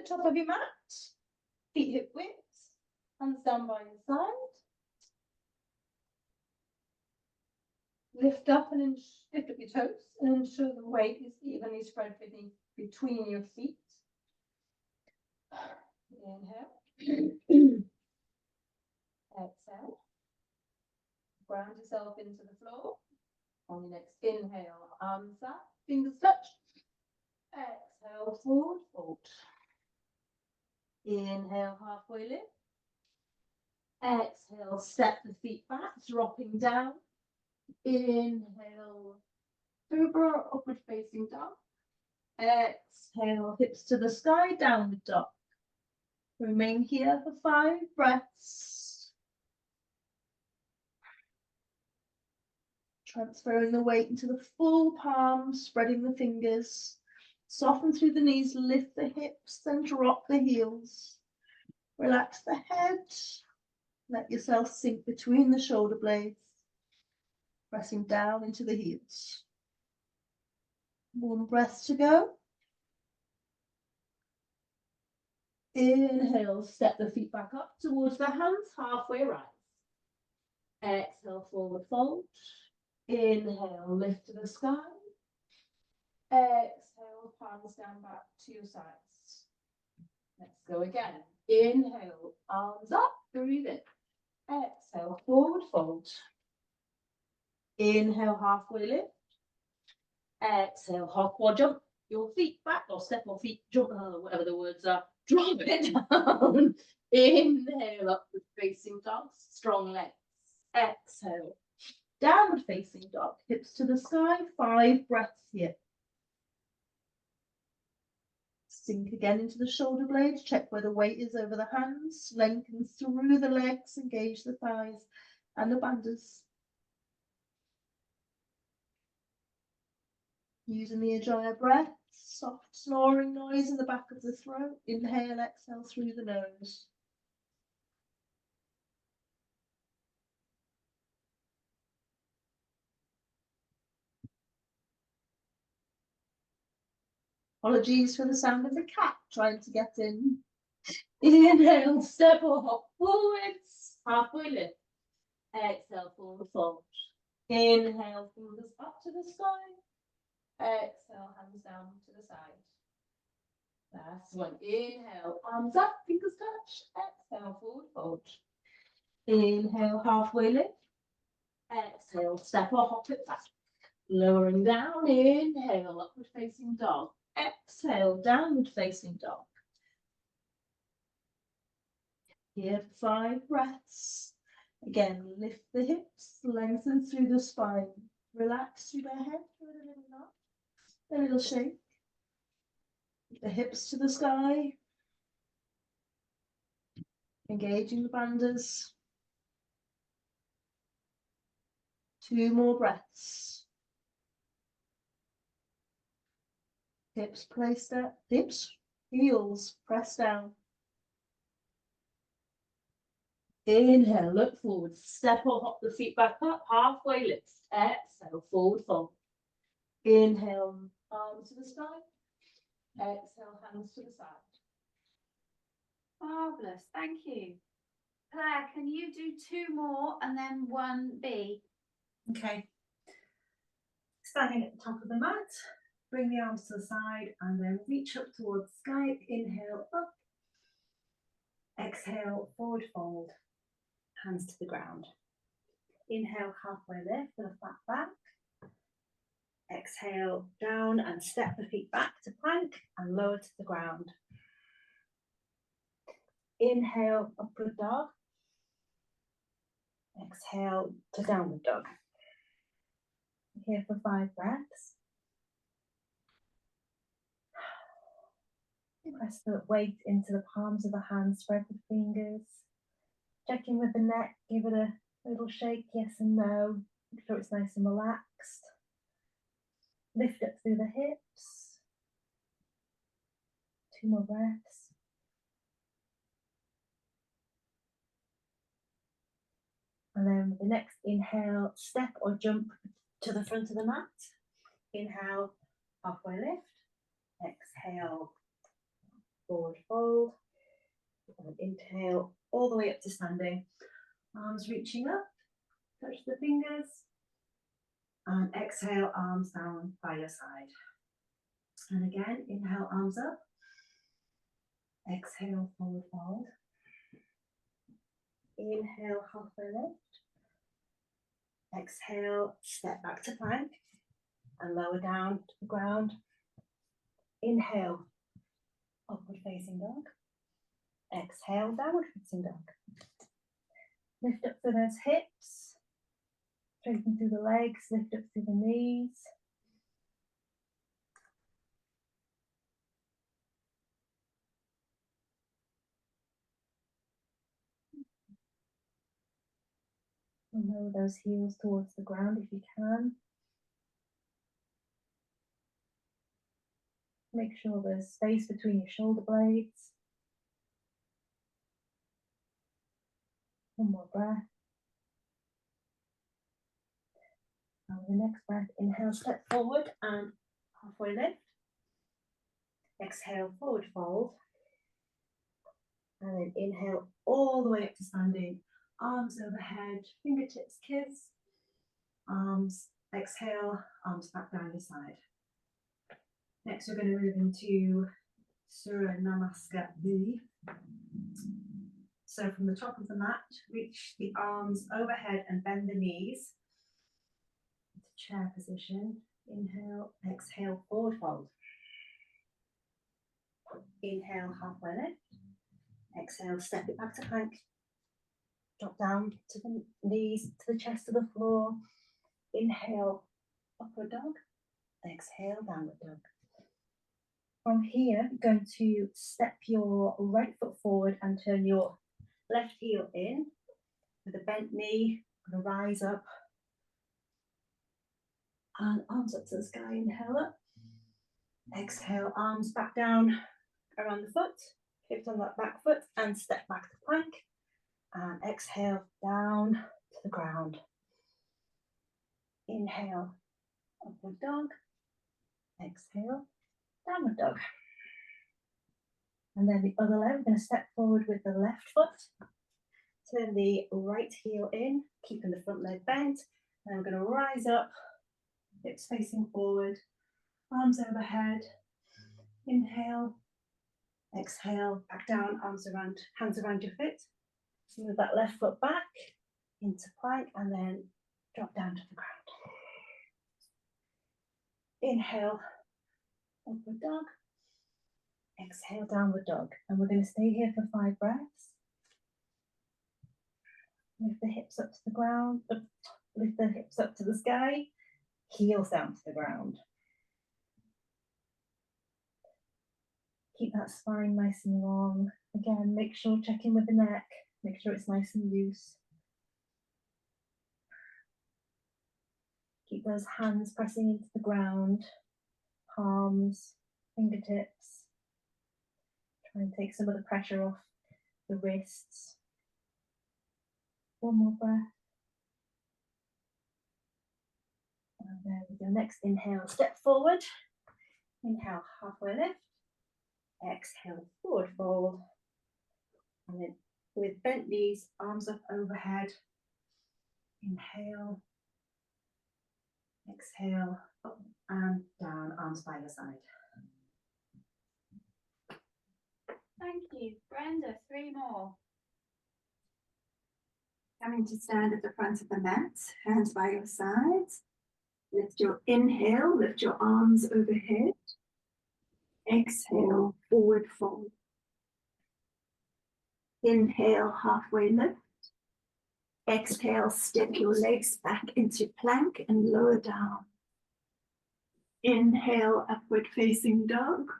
top of your mat, feet hip width, hands down by your side. Lift up and lift up your toes and ensure the weight is evenly spread between your feet. Inhale. Exhale. Ground yourself into the floor. On your next inhale, arms up, fingers touch. Exhale, forward fold. Inhale, halfway lift. Exhale, step the feet back, dropping down. Inhale, cobra, upward facing dog. Exhale, hips to the sky, downward dog. Remain here for 5 breaths. Transferring the weight into the full palm, spreading the fingers. Soften through the knees, lift the hips, then drop the heels. Relax the head. Let yourself sink between the shoulder blades, pressing down into the heels. 1 breath to go. Inhale, step the feet back up towards the hands, halfway rise. Exhale, forward fold. Inhale, lift to the sky. Exhale, palms down back to your sides. Let's go again. Inhale, arms up, breathe in. Exhale, forward fold. Inhale, halfway lift. Exhale, hop or jump your feet back, or step or feet jump, whatever the words are. Drop it down. Inhale, upward facing dog, strong legs. Exhale, downward facing dog, hips to the sky. 5 breaths here. Sink again into the shoulder blades. Check where the weight is over the hands. Lengthen through the legs. Engage the thighs and the bandhas. Using the Ajaya breath. Soft snoring noise in the back of the throat. Inhale, exhale through the nose. Apologies for the sound of the cat trying to get in. Inhale, step or hop forwards. Halfway lift. Exhale, forward fold. Inhale, fingers up to the sky. Exhale, hands down to the side. Last one. Inhale, arms up, fingers touch. Exhale, forward fold. Inhale, halfway lift. Exhale, step or hop it back. Lowering down. Inhale, upward facing dog. Exhale, downward facing dog. Here for 5 breaths. Again, lift the hips, lengthen through the spine. Relax through the head, give it a little nod, a little shake. The hips to the sky. Engaging the bandhas. 2 more breaths. Hips placed at hips, heels pressed down. Inhale, look forward, step or hop the feet back up, halfway lift. Exhale, forward fold. Inhale, arms to the sky. Exhale, hands to the side. Marvellous, thank you. Claire, can you do 2 more and then 1B? Okay. Standing at the top of the mat, bring the arms to the side and then reach up towards the sky. Inhale, up. Exhale, forward fold. Hands to the ground. Inhale, halfway lift with a flat back. Exhale, down and step the feet back to plank and lower to the ground. Inhale, upward dog. Exhale to downward dog. Here for 5 breaths. Press the weight into the palms of the hands, spread the fingers. Check in with the neck, give it a little shake, yes and no. Make sure it's nice and relaxed. Lift up through the hips. 2 more breaths. And then with the next inhale, step or jump to the front of the mat. Inhale, halfway lift. Exhale, forward fold. And inhale all the way up to standing. Arms reaching up, touch the fingers. And exhale, arms down by your side. And again, inhale, arms up. Exhale, forward fold. Inhale, halfway lift. Exhale, step back to plank and lower down to the ground. Inhale, upward facing dog. Exhale, downward facing dog. Lift up through those hips. Straighten through the legs, lift up through the knees. And lower those heels towards the ground if you can. Make sure there's space between your shoulder blades. One more breath. And with the next breath, inhale, step forward and halfway lift. Exhale, forward fold. And then inhale all the way up to standing. Arms overhead, fingertips kiss. Arms, exhale, arms back down your side. Next, we're going to move into Surya Namaskar. So from the top of the mat, reach the arms overhead and bend the knees. Into chair position. Inhale, exhale, forward fold. Inhale, halfway lift. Exhale, step it back to plank. Drop down to the knees, to the chest, to the floor. Inhale, upward dog. Exhale, downward dog. From here, you're going to step your right foot forward and turn your left heel in. With a bent knee, going to rise up. And arms up to the sky, inhale up. Exhale, arms back down around the foot. Hips on that back foot and step back to plank. And exhale, down to the ground. Inhale, upward dog. Exhale, downward dog. And then the other leg, we're going to step forward with the left foot. Turn the right heel in, keeping the front leg bent. And we're going to rise up, hips facing forward, arms overhead. Inhale, exhale, back down, arms around, hands around your feet. Move that left foot back into plank and then drop down to the ground. Inhale, upward dog. Exhale, downward dog. And we're going to stay here for 5 breaths. Lift the hips up to the ground, lift the hips up to the sky, heels down to the ground. Keep that spine nice and long. Again, make sure check in with the neck, make sure it's nice and loose. Keep those hands pressing into the ground, palms, fingertips. Try and take some of the pressure off the wrists. One more breath. And there we go. Next inhale, step forward. Inhale, halfway lift. Exhale, forward fold. And then with bent knees, arms up overhead. Inhale. Exhale, up and down, arms by your side. Thank you. Brenda, 3 more. Coming to stand at the front of the mat, hands by your sides. Lift your inhale, lift your arms overhead. Exhale, forward fold. Inhale, halfway lift. Exhale, step your legs back into plank and lower down. Inhale, upward facing dog.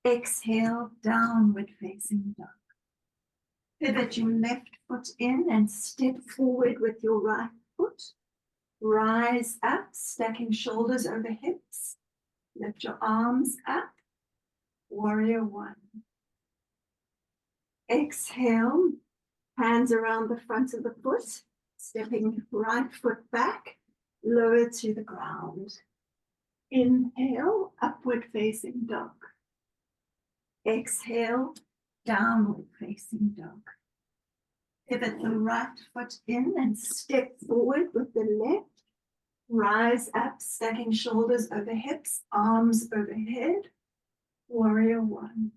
Exhale, downward facing dog. Pivot your left foot in and step forward with your right foot. Rise up, stacking shoulders over hips. Lift your arms up. Warrior 1. Exhale, hands around the front of the foot, stepping right foot back, lower to the ground. Inhale, upward facing dog. Exhale, downward facing dog. Pivot the right foot in and step forward with the left. Rise up, stacking shoulders over hips, arms overhead. Warrior one.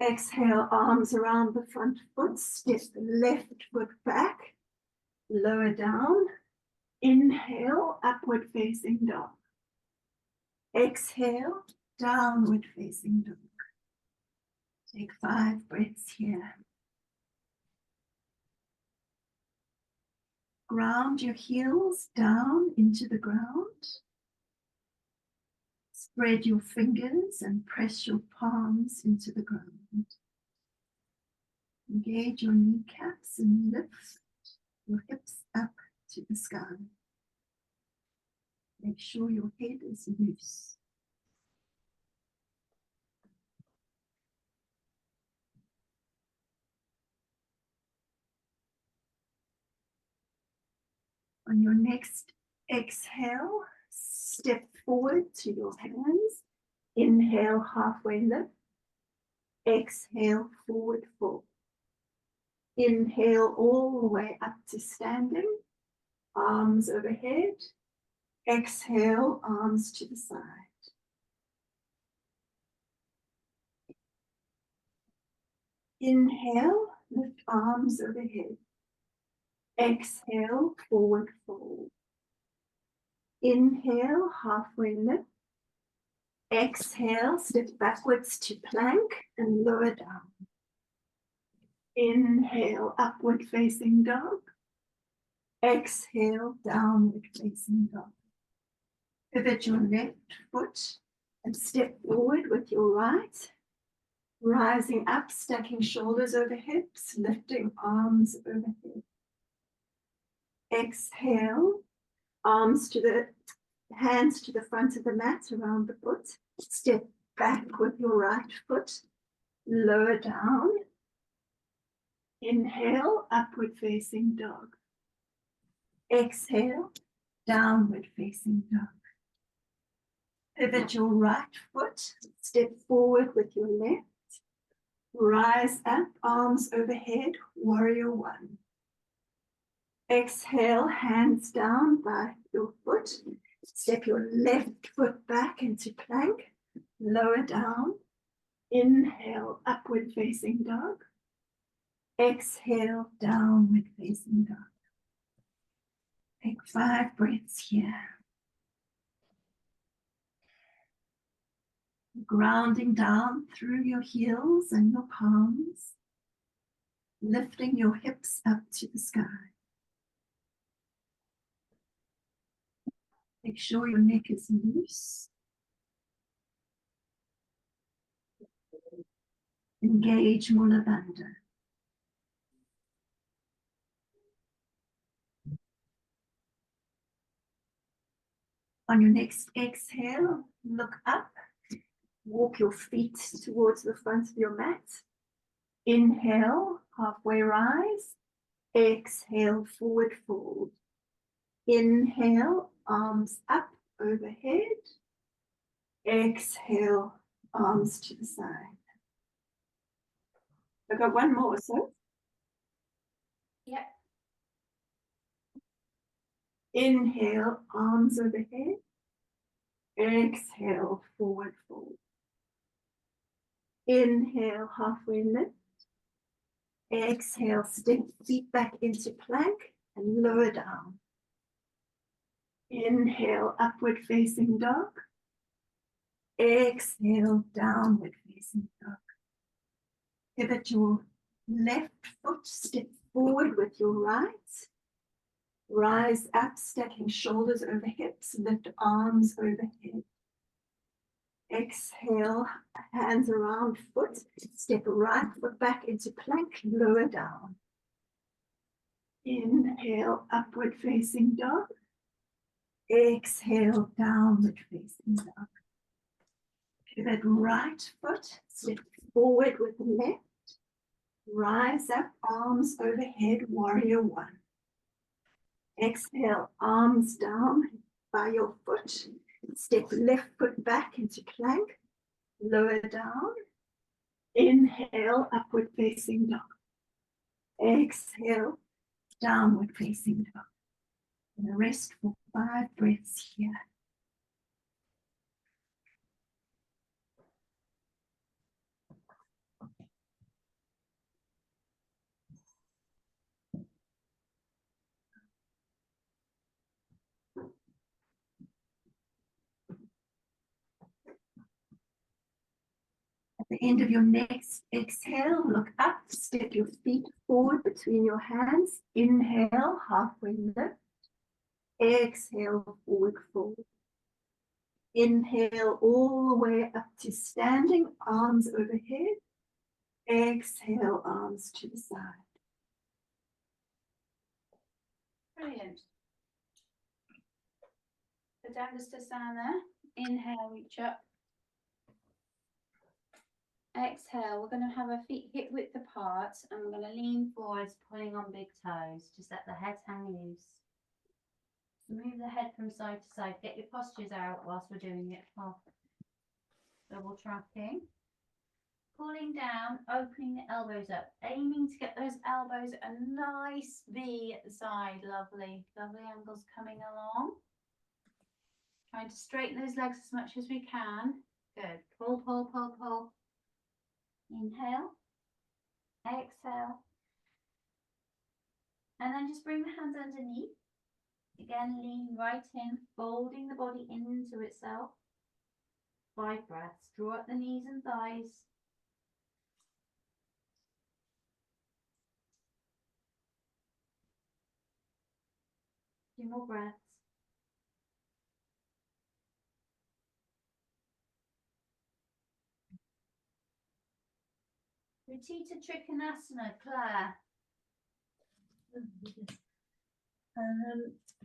Exhale, arms around the front foot, step the left foot back, lower down. Inhale, upward facing dog. Exhale, downward facing dog. Take 5 breaths here. Ground your heels down into the ground. Spread your fingers and press your palms into the ground. Engage your kneecaps and lift your hips up to the sky. Make sure your head is loose. On your next exhale, step forward to your hands. Inhale, halfway lift. Exhale, forward fold. Inhale all the way up to standing. Arms overhead. Exhale, arms to the side. Inhale, lift arms overhead. Exhale, forward fold. Inhale, halfway lift. Exhale, step backwards to plank and lower down. Inhale, upward facing dog. Exhale, downward facing dog. Pivot your left foot and step forward with your right. Rising up, stacking shoulders over hips, lifting arms overhead. Exhale, hands to the front of the mat around the foot. Step back with your right foot, lower down. Inhale, upward facing dog. Exhale, downward facing dog. Pivot your right foot, step forward with your left. Rise up, arms overhead, warrior one. Exhale, hands down by your foot. Step your left foot back into plank, lower down. Inhale, upward facing dog. Exhale, downward facing dog. Take 5 breaths here. Grounding down through your heels and your palms, lifting your hips up to the sky. Make sure your neck is loose. Engage Mula Bandha. On your next exhale, look up. Walk your feet towards the front of your mat. Inhale, halfway rise. Exhale, forward fold. Inhale, arms up overhead. Exhale, arms to the side. I've got one more, so. Yep. Inhale, arms overhead. Exhale, forward fold. Inhale, halfway lift. Exhale, step feet back into plank and lower down. Inhale, upward facing dog. Exhale, downward facing dog. Pivot your left foot, step forward with your right. Rise up, stacking shoulders over hips, lift arms overhead. Exhale, hands around foot, step right foot back into plank, lower down. Inhale, upward facing dog. Exhale, downward facing dog. Pivot right foot, step forward with the left. Rise up, arms overhead, warrior one. Exhale, arms down by your foot. Step left foot back into plank, lower down. Inhale, upward facing dog. Exhale, downward facing dog. And rest for 5 breaths here. At the end of your next exhale, look up, step your feet forward between your hands. Inhale, halfway lift. Exhale, forward fold. Inhale all the way up to standing, arms overhead. Exhale, arms to the side. Brilliant. So down just to stand there. Inhale, reach up. Exhale, we're going to have our feet hip width apart and we're going to lean forwards, pulling on big toes. Just let the head hang loose. Move the head from side to side. Get your postures out whilst we're doing it. Double tracking. Pulling down, opening the elbows up. Aiming to get those elbows a nice V at the side. Lovely. Lovely angles coming along. Trying to straighten those legs as much as we can. Good. Pull, pull, pull, pull. Inhale. Exhale. And then just bring the hands underneath. Again, lean right in, folding the body into itself. 5 breaths. Draw up the knees and thighs. Few more breaths. Utthita Trikonasana, Claire.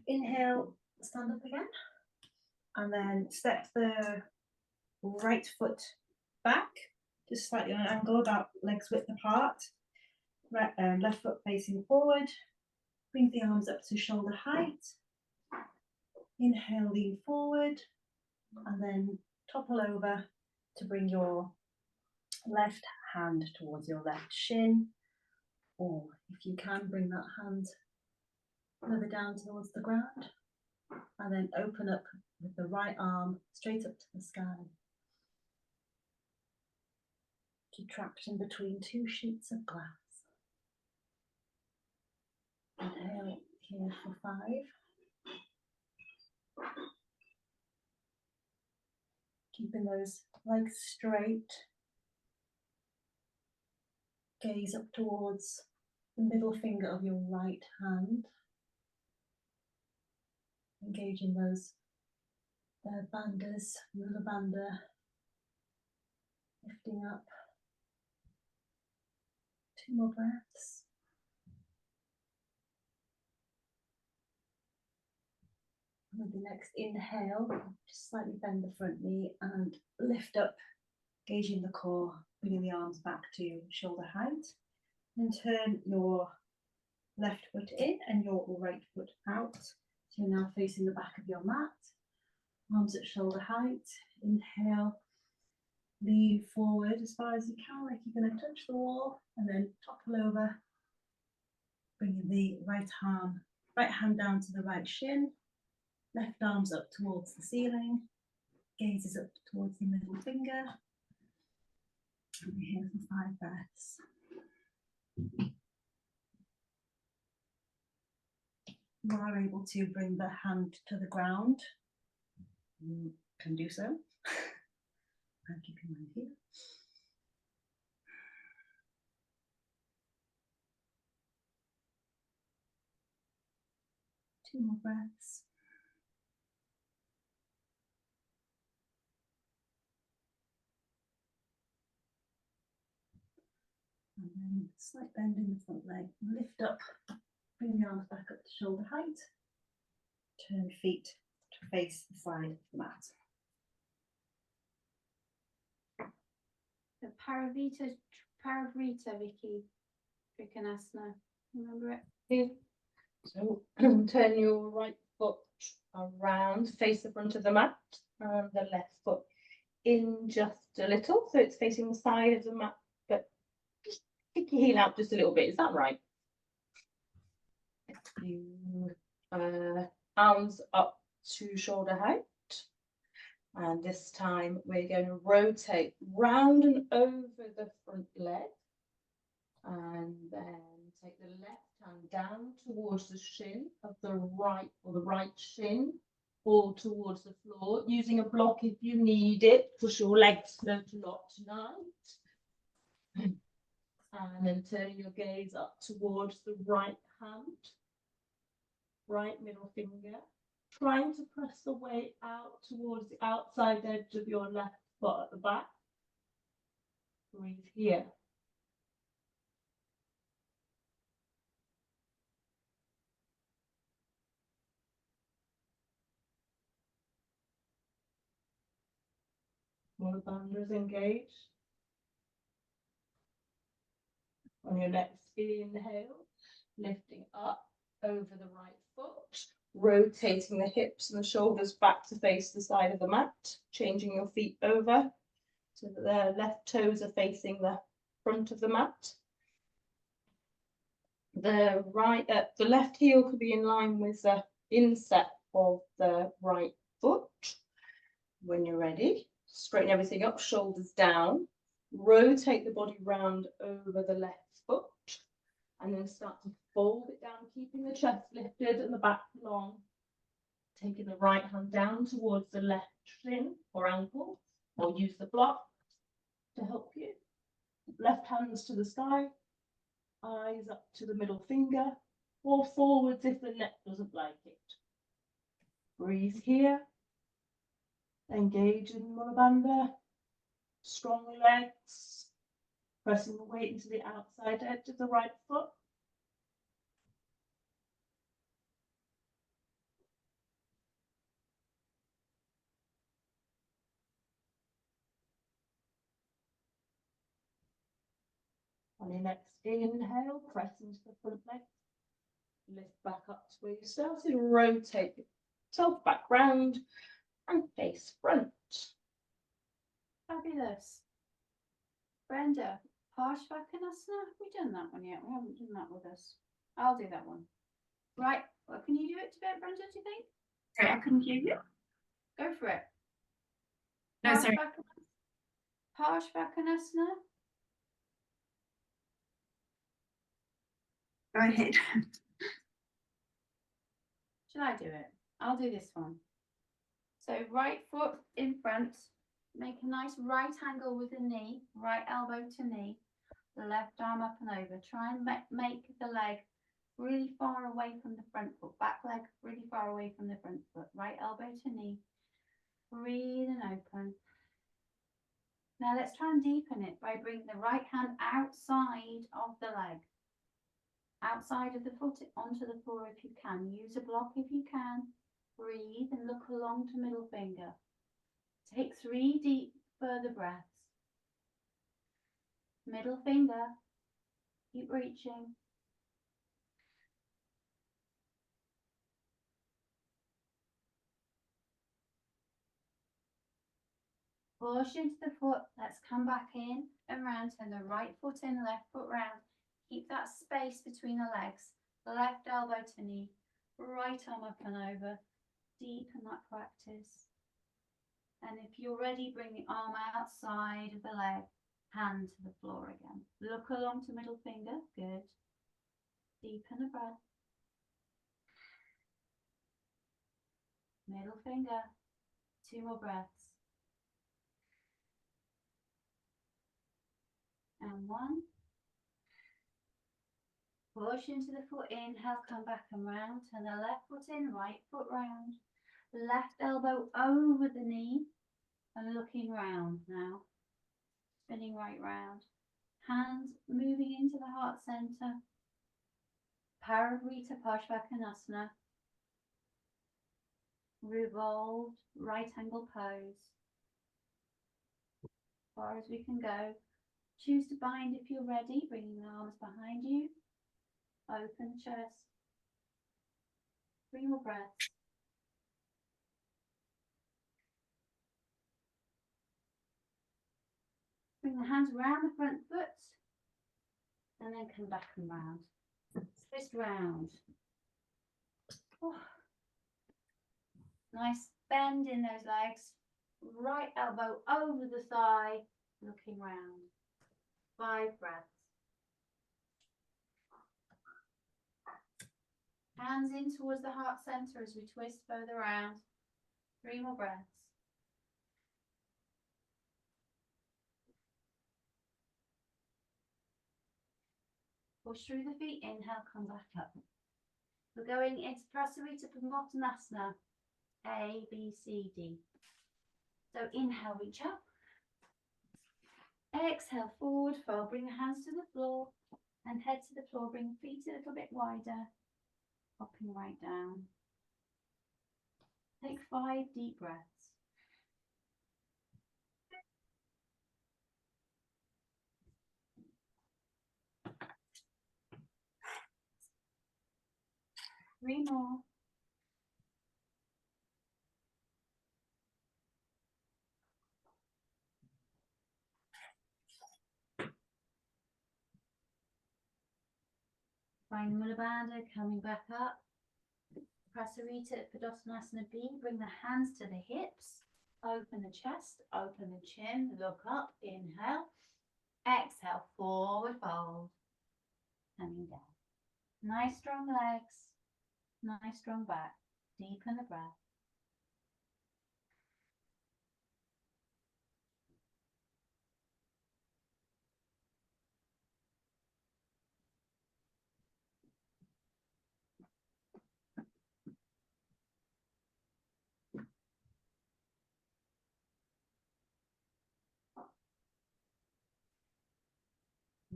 Inhale, stand up again, and then step the right foot back, just slightly on an angle, about legs width apart. Left foot facing forward. Bring the arms up to shoulder height. Inhale, lean forward, and then topple over to bring your left hand towards your left shin, or if you can, bring that hand further down towards the ground, and then open up with the right arm straight up to the sky. Keep traction between 2 sheets of glass. Inhale here for 5. Keeping those legs straight. Gaze up towards the middle finger of your right hand. Engaging those bandhas, the bandha, lifting up. 2 more breaths. With the next inhale, just slightly bend the front knee and lift up, gauging the core, bringing the arms back to shoulder height. Then turn your left foot in and your right foot out. So you're now facing the back of your mat, arms at shoulder height. Inhale, lean forward as far as you can, like you're going to touch the wall, and then topple over, bringing the right hand down to the right shin. Left arms up towards the ceiling, gazes up towards the middle finger. And we're here for 5 breaths. You are able to bring the hand to the ground. You can do so. And keep your mind here. Two more breaths. And then slight bend in the front leg. Lift up, bring the arms back up to shoulder height. Turn feet to face the side of the mat. The Paravrita, Vicky, Trikonasana. Remember it? Yeah. So turn your right foot around, face the front of the mat, and the left foot in just a little, so it's facing the side of the mat Just kick your heel out just a little bit. Is that right? Arms up to shoulder height. And this time we're going to rotate round and over the front leg. And then take the left hand down towards the shin of the right, or the right shin, or towards the floor, using a block if you need it, because your legs float a lot tonight. And then turning your gaze up towards the right hand, right middle finger, trying to press the weight out towards the outside edge of your left foot at the back. Breathe here. Mula bandhas engaged. On your next inhale, lifting up over the right foot, rotating the hips and the shoulders back to face the side of the mat, changing your feet over so that the left toes are facing the front of the mat. The left heel could be in line with the inset of the right foot. When you're ready, straighten everything up, shoulders down, rotate the body round over the left foot, and then start to fold it down, keeping the chest lifted and the back long. Taking the right hand down towards the left shin or ankle, or use the block to help you. Left hands to the sky, eyes up to the middle finger, or forwards if the neck doesn't like it. Breathe here. Engage in Mula Bandha. Strong legs. Pressing the weight into the outside edge of the right foot. On your next inhale, press into the front leg. Lift back up to where you started. Rotate yourself back round and face front. Fabulous. Brenda, Parshvakonasana, have we done that one yet? We haven't done that with us. I'll do that one. Right, well, can you do it today, Brenda, do you think? Sorry, I couldn't hear you. Go for it. No, sorry. Parshvakonasana. Go ahead. Shall I do it? I'll do this one. So right foot in front, make a nice right angle with the knee, right elbow to knee, the left arm up and over. Try and make the leg really far away from the front foot, back leg really far away from the front foot, right elbow to knee. Breathe and open. Now let's try and deepen it by bringing the right hand outside of the leg. Outside of the foot onto the floor if you can. Use a block if you can. Breathe and look along to middle finger. Take 3 deep further breaths. Middle finger. Keep reaching. Push into the foot. Let's come back in and round. Turn the right foot in, left foot round. Keep that space between the legs. Left elbow to knee. Right arm up and over. Deepen that practice. And if you're ready, bring the arm outside of the leg. Hand to the floor again. Look along to middle finger. Good. Deepen the breath. Middle finger. 2 more breaths. And 1. Push into the foot, inhale, come back and round. Turn the left foot in, right foot round. Left elbow over the knee and looking round now. Spinning right round. Hands moving into the heart center. Parivrita Parshvakonasana. Revolved right angle pose. As far as we can go. Choose to bind if you're ready, bringing the arms behind you. Open chest. 3 more breaths. Bring the hands around the front foot. And then come back and round. Twist round. Oh. Nice bend in those legs. Right elbow over the thigh, looking round. 5 breaths. Hands in towards the heart center as we twist further round. 3 more breaths. Push through the feet, inhale, come back up. We're going into Prasarita Padmasana, A, B, C, D. So inhale, reach up. Exhale, forward fold, bring the hands to the floor and head to the floor, bring feet a little bit wider, popping right down. Take 5 deep breaths. Three more. Find Mula Bandha, coming back up. Prasarita Padmasana B, bring the hands to the hips. Open the chest, open the chin, look up, inhale. Exhale, forward fold. Coming down. Nice strong legs, nice strong back. Deepen the breath.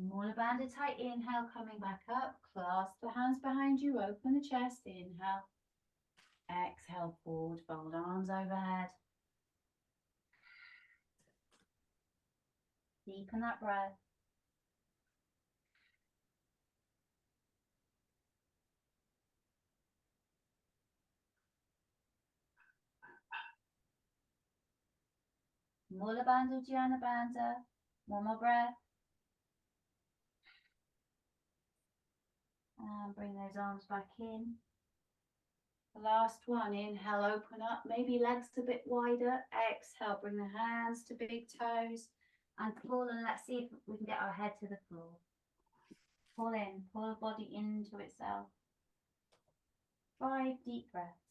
Mula Bandha tight, inhale, coming back up. Clasp the hands behind you, open the chest, inhale. Exhale, forward fold, arms overhead. Deepen that breath. Mula Bandha, Jnana Bandha. One more breath. And bring those arms back in. The last one, inhale, open up, maybe legs a bit wider. Exhale, bring the hands to big toes and pull, and let's see if we can get our head to the floor. Pull in, pull the body into itself. 5 deep breaths.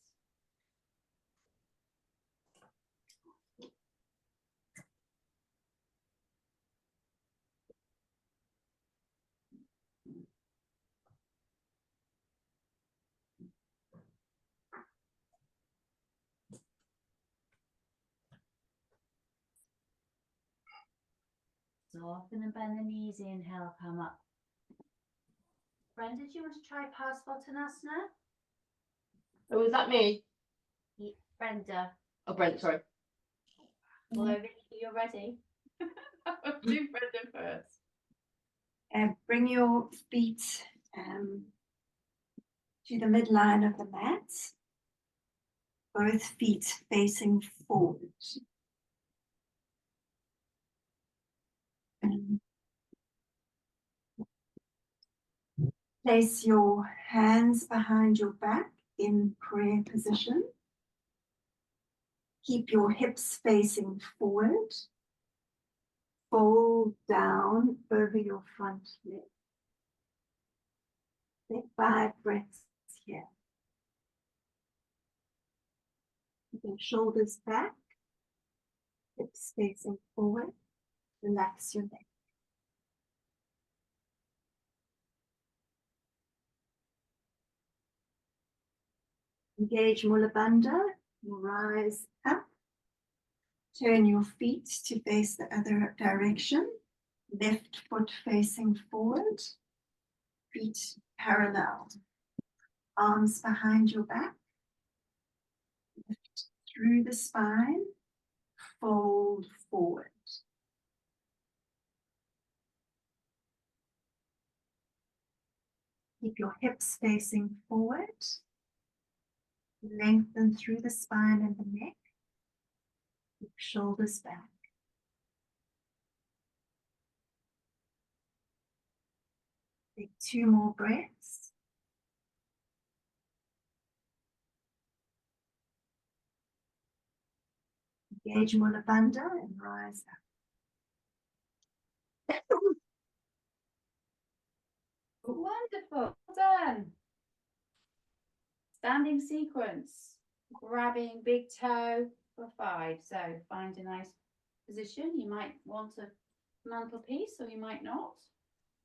Soften and bend the knees, inhale, come up. Brenda, do you want to try Parsvottanasana? Oh, is that me? Brenda. Oh, Brent, sorry. All over, you're ready. Do Brenda first. Bring your feet to the midline of the mat. Both feet facing forward. Place your hands behind your back in prayer position. Keep your hips facing forward. Fold down over your front leg. Take 5 breaths here. Keep your shoulders back, hips facing forward. Relax your neck. Engage Mula Bandha. Rise up. Turn your feet to face the other direction. Left foot facing forward. Feet parallel. Arms behind your back. Lift through the spine. Fold forward. Keep your hips facing forward. Lengthen through the spine and the neck. Keep shoulders back. Take 2 more breaths. Engage Mula Bandha and rise up. Wonderful. Well done. Standing sequence. Grabbing big toe for 5. So find a nice position. You might want a mantelpiece or you might not.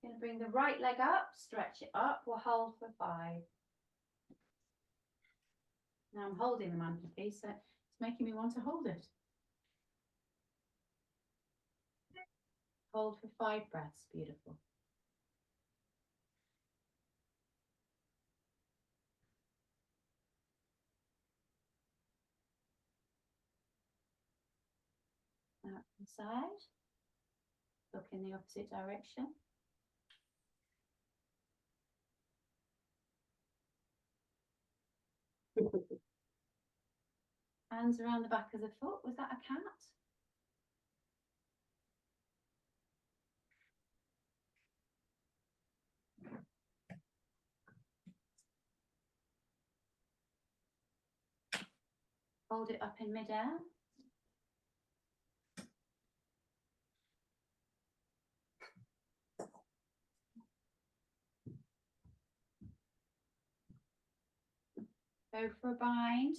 Going to bring the right leg up, stretch it up. We'll hold for 5. Now I'm holding the mantelpiece, so it's making me want to hold it. Hold for 5 breaths. Beautiful. Out the side. Look in the opposite direction. Hands around the back of the foot. Was that a cat? Hold it up in midair. Go for a bind.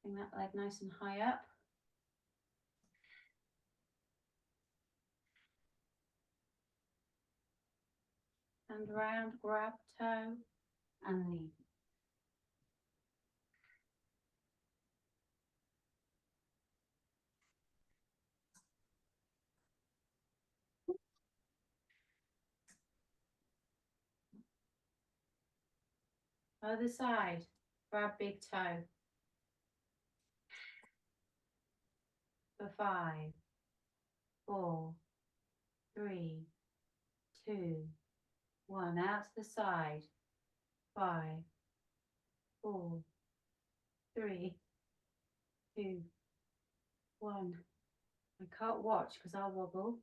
Bring that leg nice and high up. And round, grab toe and lean. Other side, grab big toe. For 5, 4, 3, 2, 1. Out to the side. 5, 4, 3, 2, 1. I can't watch because I'll wobble.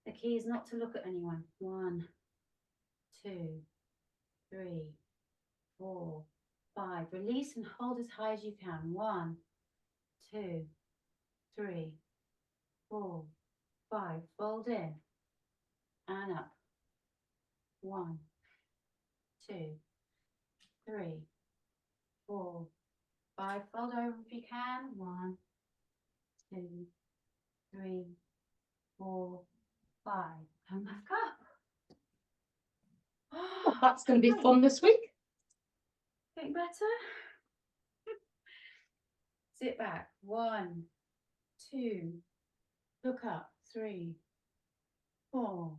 The key is not to look at anyone. 1, 2, 3, 4, 5. Release and hold as high as you can. 1, 2, 3, 4, 5. Fold in and up. 1, 2, 3, 4, 5. Fold over if you can. 1, 2, 3, 4, 5. Come back up. Oh, that's going to be fun this week. Getting better. Sit back. 1, 2. Look up. 3, 4,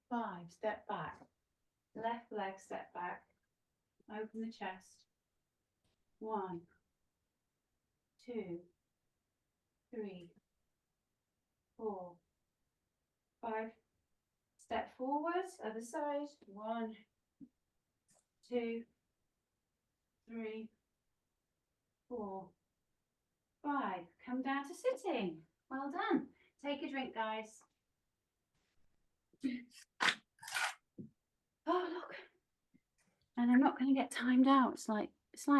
5. Step back. Left leg step back. Open the chest. 1, 2, 3, 4, 5. Step forwards, other side. 1, 2, 3, 4, 5. Come down to sitting. Well done. Take a drink, guys. Oh, look. And I'm not going to get timed out. It's like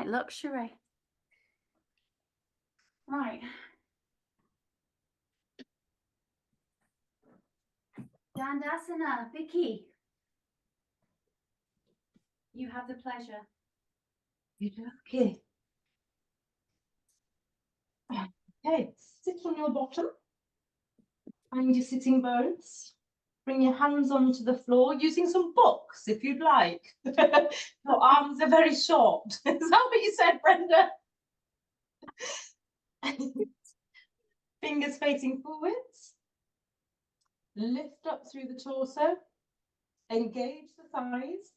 luxury. Right. Dandasana, Vicky. You have the pleasure. Okay. Okay, sit on your bottom. Find your sitting bones. Bring your hands onto the floor using some books if you'd like. Your arms are very short. Is that what you said, Brenda? Fingers facing forwards. Lift up through the torso. Engage the thighs.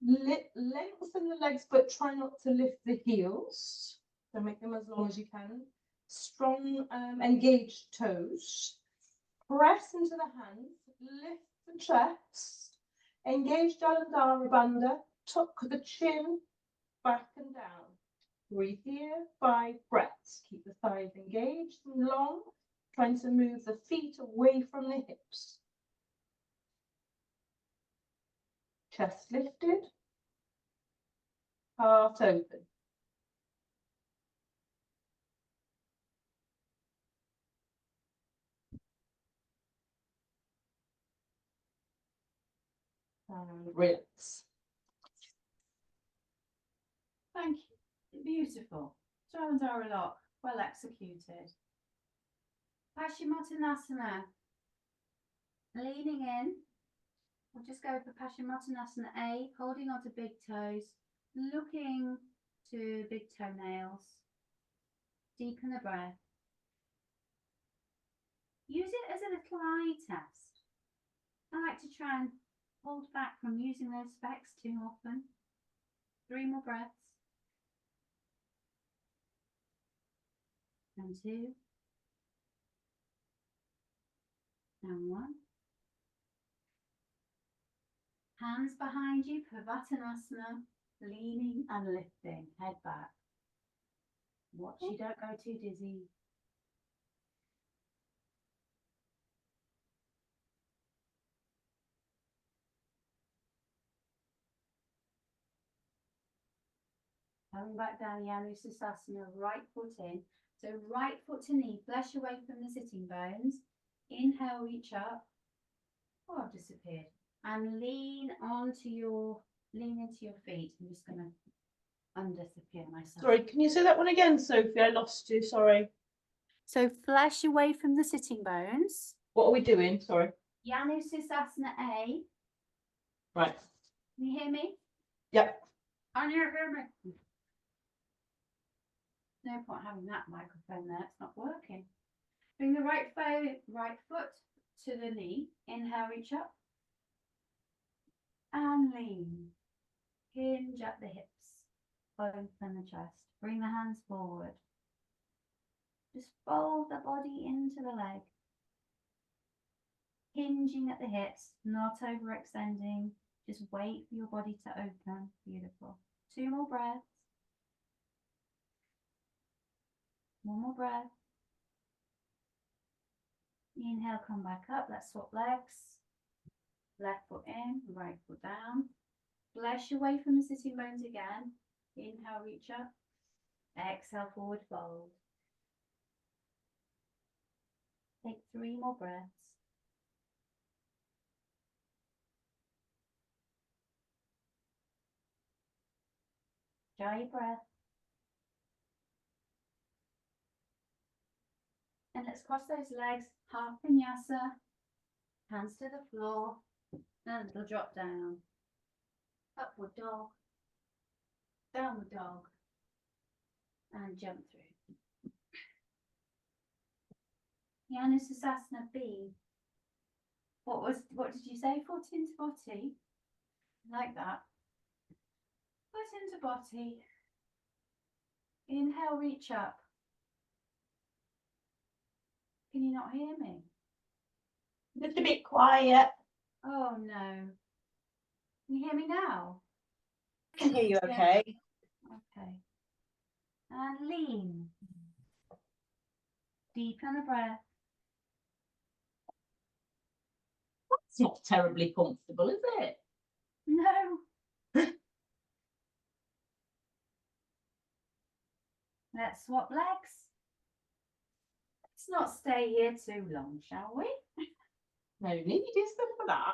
Lengthen the legs, but try not to lift the heels. So make them as long as you can. Strong, engaged toes. Press into the hands. Lift the chest. Engage Jalandhara Bandha. Tuck the chin back and down. Breathe here. 5 breaths. Keep the thighs engaged and long. Trying to move the feet away from the hips. Chest lifted. Heart open. And relax. Thank you. Beautiful. Jalandhara lock. Well executed. Paschimottanasana. Leaning in. We'll just go for Paschimottanasana A, holding onto big toes, looking to big toenails. Deepen the breath. Use it as a little eye test. I like to try and hold back from using those specs too often. 3 more breaths. And 2. And 1. Hands behind you, Pavattanasana, leaning and lifting, head back. Watch you don't go too dizzy. Coming back down, Janusasana, right foot in. So right foot to knee, flesh away from the sitting bones. Inhale, reach up. Oh, I've disappeared. And lean into your feet. I'm just going to undisappear myself. Sorry, can you say that one again, Sophie? I lost you, sorry. So flesh away from the sitting bones. What are we doing? Sorry. Janusasana A. Right. Can you hear me? Yep. Can you hear me? No point having that microphone there, it's not working. Bring the right foot to the knee. Inhale, reach up. And lean. Hinge at the hips. Open the chest. Bring the hands forward. Just fold the body into the leg. Hinging at the hips, not overextending. Just wait for your body to open. Beautiful. 2 more breaths. 1 more breath. Inhale, come back up. Let's swap legs. Left foot in, right foot down. Flesh away from the sitting bones again. Inhale, reach up. Exhale, forward fold. Take 3 more breaths. Dry your breath. And let's cross those legs, half vinyasa, hands to the floor, and it'll drop down. Upward dog, downward dog, and jump through. Janusasana B. What did you say? Foot into body. Like that. Foot into body. Inhale, reach up. Can you not hear me? Just a bit quiet. Oh no. Can you hear me now? I can hear you okay. Okay. And lean. Deepen the breath. It's not terribly comfortable, is it? No. Let's swap legs. Let's not stay here too long, shall we? No need, is there, for that?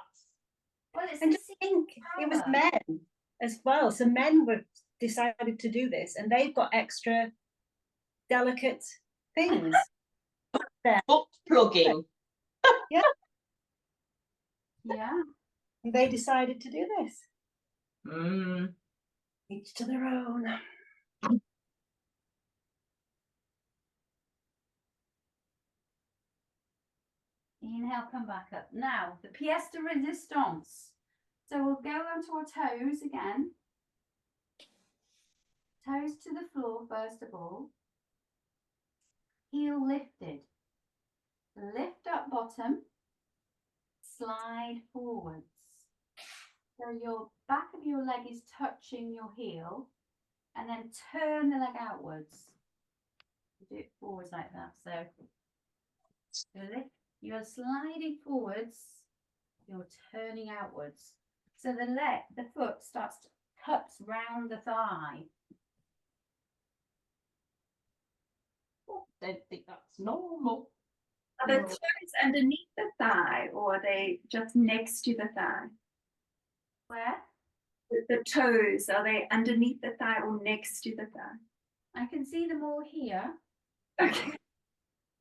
Well, it's And the just think, it was power. men as well. So men were decided to do this, and they've got extra delicate things. Foot plugging. Yeah. And they decided to do this. Mm. Each to their own. Inhale, come back up. Now, the pièce de résistance. So we'll go onto our toes again. Toes to the floor, first of all. Heel lifted. Lift up bottom. Slide forwards. So your back of your leg is touching your heel. And then turn the leg outwards. Do it forwards like that. So you're sliding forwards. You're turning outwards. So the foot starts to cups round the thigh. I don't think that's normal. Are the toes underneath the thigh or are they just next to the thigh? Where? The toes, are they underneath the thigh or next to the thigh? I can see them all here. Okay.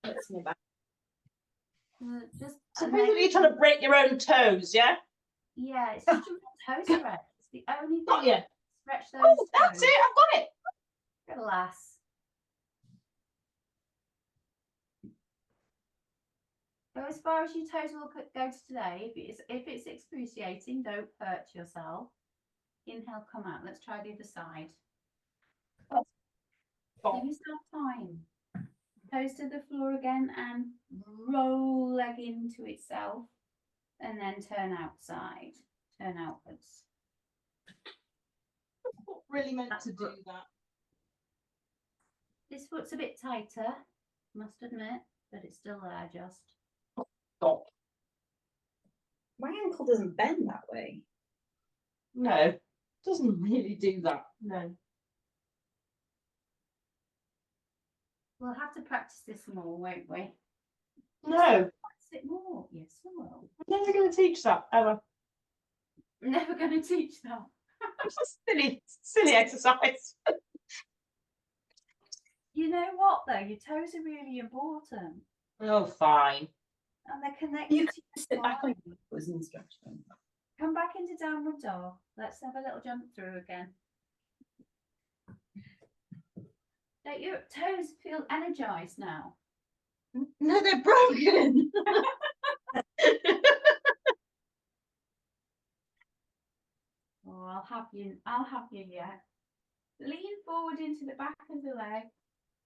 That's my back. Just Supposedly you're trying to break your own toes, yeah? yeah, it's just your toe stretch. It's the only thing. Got you. Stretch those Oh, toes. that's it. I've got it. Good lass. Go as far as your toes will go to today. If it's excruciating, don't hurt yourself. Inhale, come out. Let's try the other side. Give yourself time. Toes to the floor again and roll leg into itself. And then turn outside. Turn outwards. Not really meant to do that. This foot's a bit tighter, must admit, but it's still there just. Stop. My ankle doesn't bend that way. No, doesn't really do that. No. We'll have to practice this more, won't we? No, Practice it more. Yes, we will. I'm never going to teach that ever. I'm never going to teach that. It's just silly exercise. You know what though? Your toes are really important. Oh, fine. And they're connected You to can your sit back on spine. your toes and stretch them. Come back into downward dog. Let's have a little jump through again. Don't your toes feel energized now? No, they're broken. Oh, I'll have you yet. Lean forward into the back of the leg.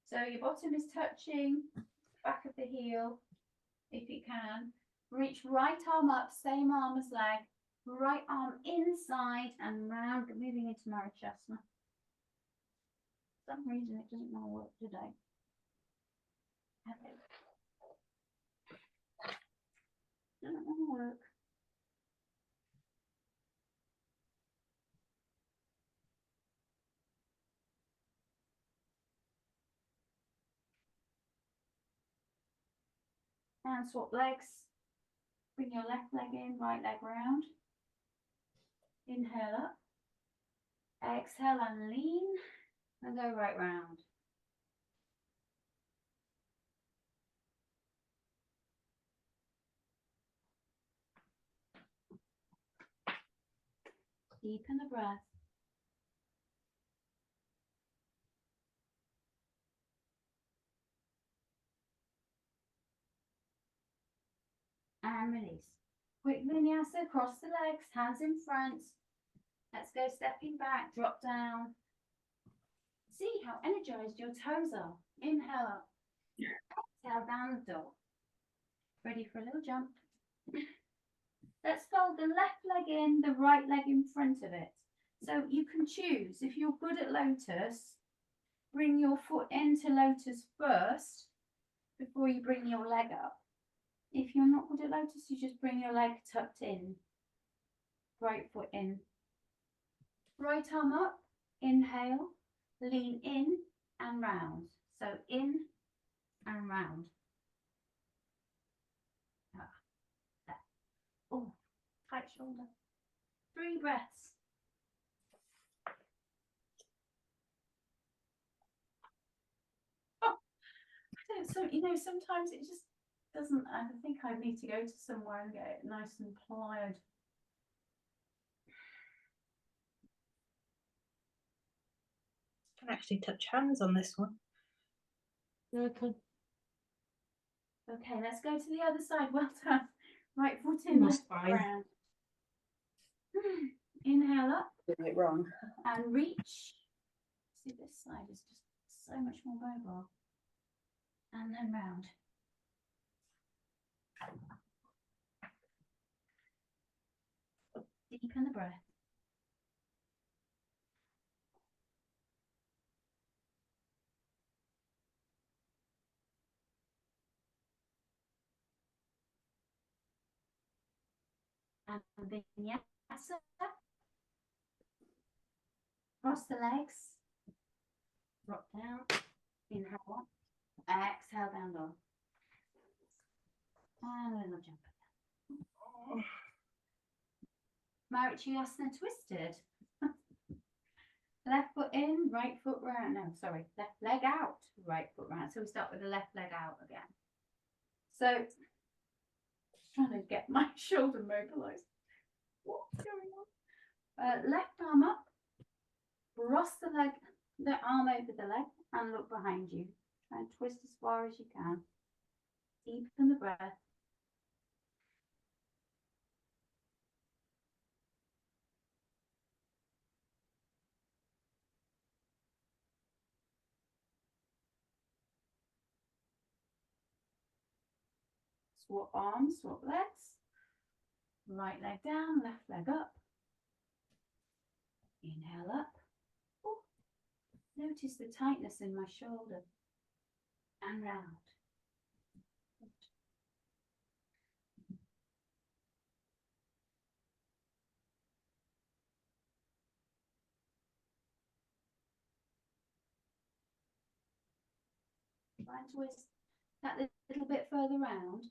So your bottom is touching back of the heel, if you can. Reach right arm up, same arm as leg. Right arm inside and round, moving into Marichyasana. For some reason it doesn't want to work today. Doesn't want to work. And swap legs. Bring your left leg in, right leg round. Inhale up. Exhale and lean. And go right round. Deepen the breath. And release. Quick vinyasa, cross the legs, hands in front. Let's go stepping back, drop down. See how energized your toes are. Inhale up. Exhale down the dog. Ready for a little jump. Let's fold the left leg in, the right leg in front of it. So you can choose, if you're good at lotus, bring your foot into lotus first before you bring your leg up. If you're not good at lotus, you just bring your leg tucked in. Right foot in. Right arm up, inhale, lean in and round. So in and round. Oh, tight shoulder. 3 breaths. Oh, so you know, sometimes it just doesn't. I think I need to go to somewhere and get it nice and plied. Can actually touch hands on this one. Okay. Okay, let's go to the other side. Well done. Right foot in, That's left fine. round. Inhale up Doing it wrong. and reach. See, this side is just so much more mobile. And then round. Deepen the breath. And vinyasa. Cross the legs. Drop down. Inhale up. Exhale down dog. And a little jump again. Marichyasana twisted. Left foot in, right foot round. No, sorry, left leg out, right foot round. So we start with the left leg out again. So, just trying to get my shoulder mobilized. What's going on? Left arm up, cross the leg, the arm over the leg, and look behind you. Try and twist as far as you can. Deepen the breath. Swap arms, swap legs. Right leg down, left leg up. Inhale up. Ooh. Notice the tightness in my shoulder. And round. Try and twist that little bit further round.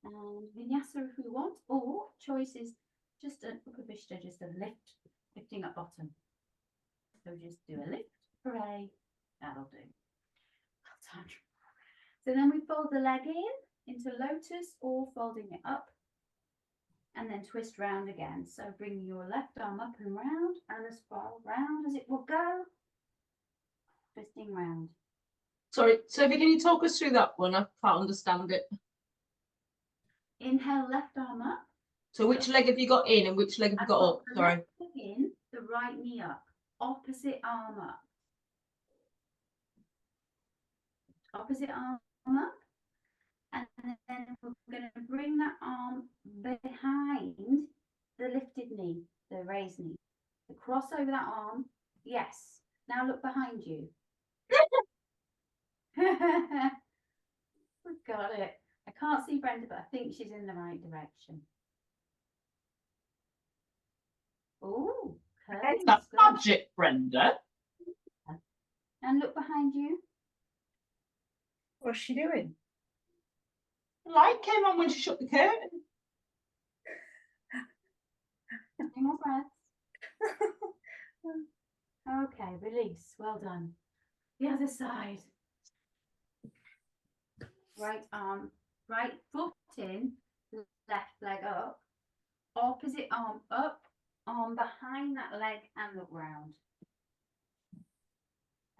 And vinyasa if we want, or choice is just an upavishta, just a lift, lifting up bottom. So just do a lift, hooray, that'll do. Well done. So then we fold the leg in into lotus or folding it up and then twist round again. So bring your left arm up and round and as far round as it will go, twisting round. Sorry, Sophie, can you talk us through that one? I can't understand it. Inhale, left arm up. So which leg have you got in and which leg have you got up? The Sorry. left leg in, the right knee up, opposite arm up. Opposite arm up. And then we're going to bring that arm behind the lifted knee, the raised knee. The cross over that arm. Yes. Now look behind you. We've got it. I can't see Brenda, but I think she's in the right direction. Oh, That's magic, Brenda. And look behind you. What's she doing? The light came on when she shut the curtain. Two more breaths. Okay, release. Well done. The other side. Right arm, right foot in, left leg up, opposite arm up, arm behind that leg and look round.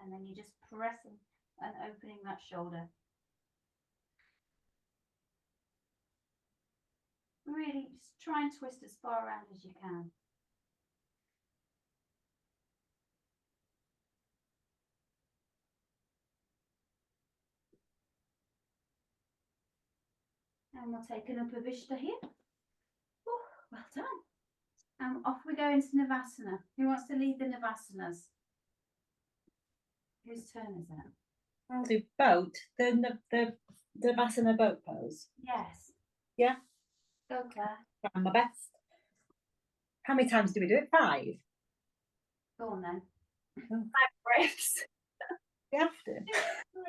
And then you're just pressing and opening that shoulder. Really just try and twist as far around as you can. And we'll take an upavishta here. Oh, well done. And off we go into Navasana. Who wants to lead the Navasanas? Whose turn is it? I'll do boat. The Vasana boat pose. Yes. Yeah. Go, Claire. Trying my best. How many times do we do it? 5? Go on then. 5 breaths. We have to.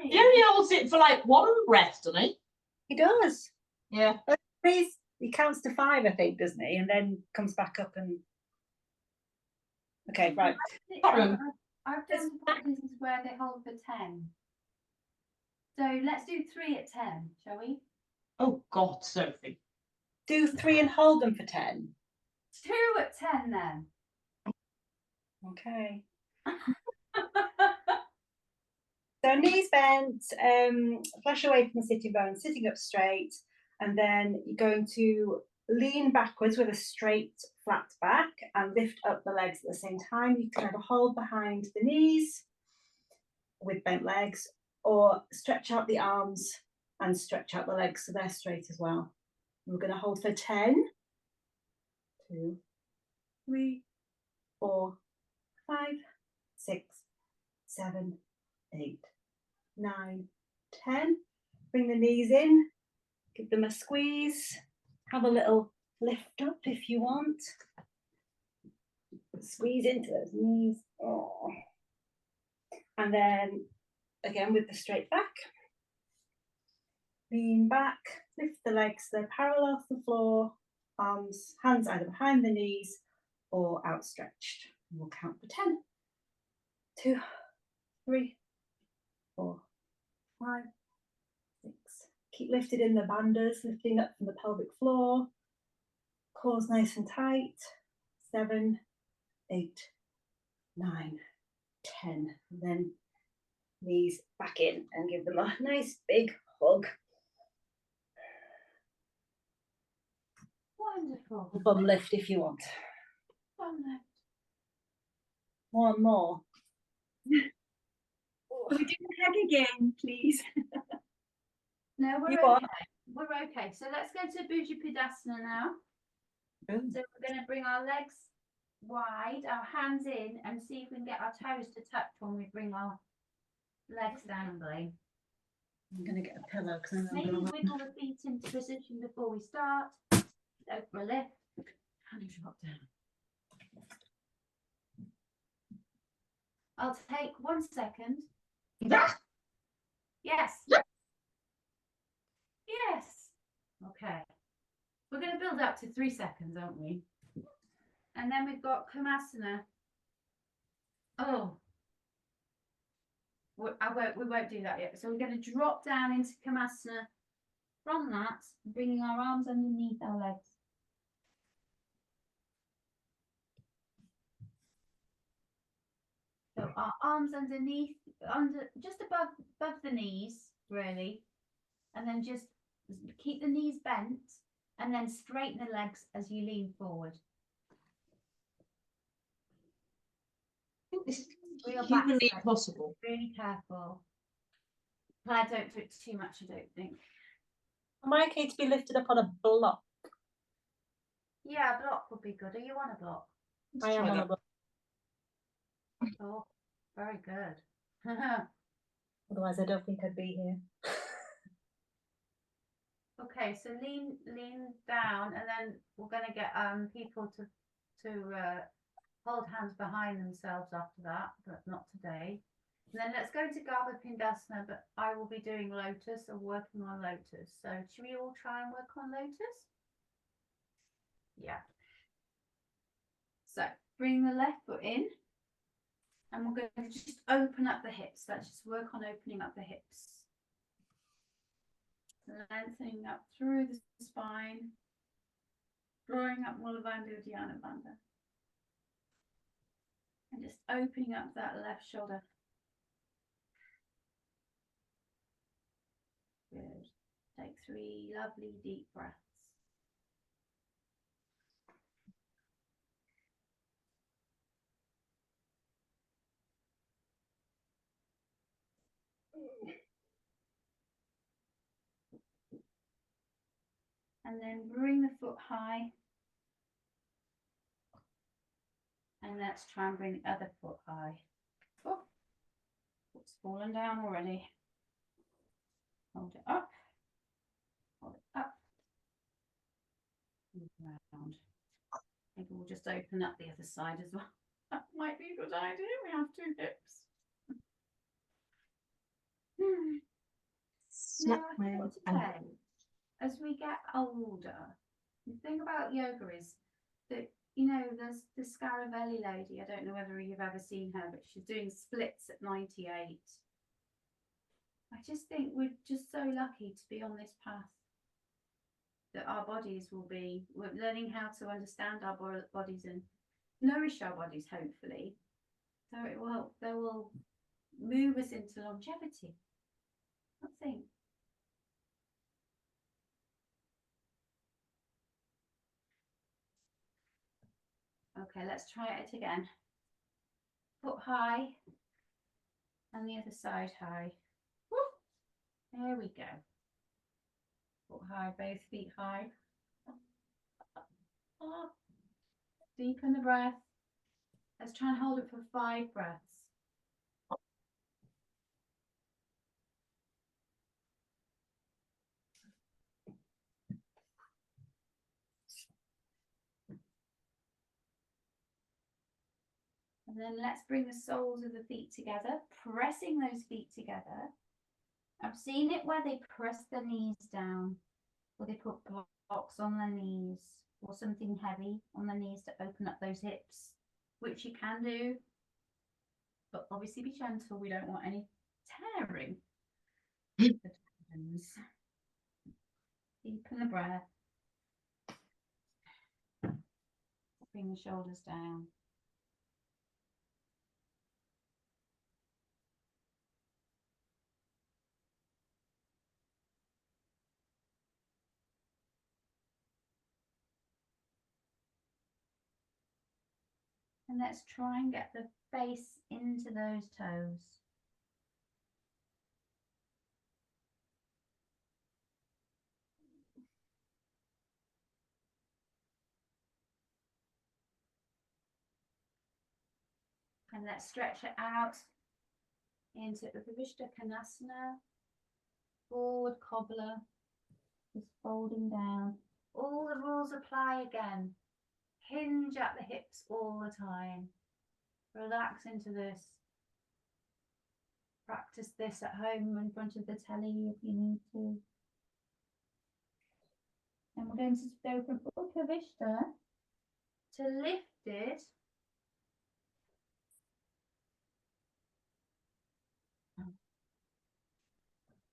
He only holds it for like 1 breath, doesn't he? He does. Yeah. He counts to 5, I think, doesn't he? And then comes back up and. Okay, right. I've done practices where they hold for 10. So let's do 3 at 10, shall we? Oh God, Sophie. Do 3 and hold them for 10. 2 at 10 then. Okay. So knees bent, flesh away from the sitting bone, sitting up straight, and then you're going to lean backwards with a straight, flat back and lift up the legs at the same time. You can either hold behind the knees with bent legs or stretch out the arms and stretch out the legs so they're straight as well. And we're going to hold for 10, 2, 3, 4, 5, 6, 7, 8, 9, 10. Bring the knees in, Give them a squeeze. Have a little lift up if you want. Squeeze into those knees. Oh. And then again with the straight back. Lean back, lift the legs, they're parallel to the floor, arms, hands either behind the knees or outstretched. We'll count for 10. 2, 3, 4, 5, 6. Keep lifted in the bandhas, lifting up from the pelvic floor. Cores nice and tight. 7, 8, 9, 10. And then knees back in and give them a nice big hug. Wonderful. Bum lift if you want. Bum lift. One more. Can we do the head again, please? No, we're You okay. are. We're okay. So let's go to Bhujapadasana now. Good. So we're going to bring our legs wide, our hands in, and see if we can get our toes to touch when we bring our legs down, Blaine. I'm going to get a pillow because I'm Maybe going to wiggle the feet into position before we start. Go for a lift. And drop down. I'll take 1 second. Yes. Yes. Okay. We're going to build up to 3 seconds, aren't we? And then we've got Kamasana. Oh. We won't do that yet. So we're going to drop down into Kamasana. From that, bringing our arms underneath our legs. So our arms underneath, just above the knees, really. And then just keep the knees bent and then straighten the legs as you lean forward. This is Real humanly back stretch. impossible. Really careful. Claire, don't do it too much, I don't think. Am I okay to be lifted up on a block? Yeah, a block would be good. Are you on a block? I am on a block. Oh, very good. Otherwise, I don't think I'd be here. Okay, so lean down, and then we're going to get people to hold hands behind themselves after that, but not today. And then let's go to Garbha Pindasana, but I will be doing lotus or working on lotus. So should we all try and work on lotus? Yeah. So bring the left foot in, and we're going to just open up the hips. Let's just work on opening up the hips. Lengthening up through the spine, drawing up Mula Bandha, Uddiyana Bandha. And just opening up that left shoulder. Good. Take 3 lovely deep breaths. And then bring the foot high. And let's try and bring the other foot high. Oh, foot's fallen down already. Hold it up. Hold it up. Round. Maybe we'll just open up the other side as well. That might be a good idea. We have 2 hips. Now, I want to say, as we get older, the thing about yoga is that, you know, there's the Scaravelli lady. I don't know whether you've ever seen her, but she's doing splits at 98. I just think we're just so lucky to be on this path. That our bodies we're learning how to understand our bodies and nourish our bodies, hopefully. So they will move us into longevity. I think. Okay, let's try it again. Foot high and the other side high. Woo! There we go. Foot high, both feet high. Deepen the breath. Let's try and hold it for 5 breaths. And then let's bring the soles of the feet together, pressing those feet together. I've seen it where they press the knees down, or they put blocks on their knees, or something heavy on the knees to open up those hips, which you can do, but obviously be gentle. We don't want any tearing. The tendons. Deepen the breath. Bring the shoulders down. And let's try and get the face into those toes. And let's stretch it out into Upavishta Konasana, forward cobbler, just folding down. All the rules apply again. Hinge at the hips all the time. Relax into this. Practice this at home in front of the telly if you need to. And we're going to go from Upavishta to lifted.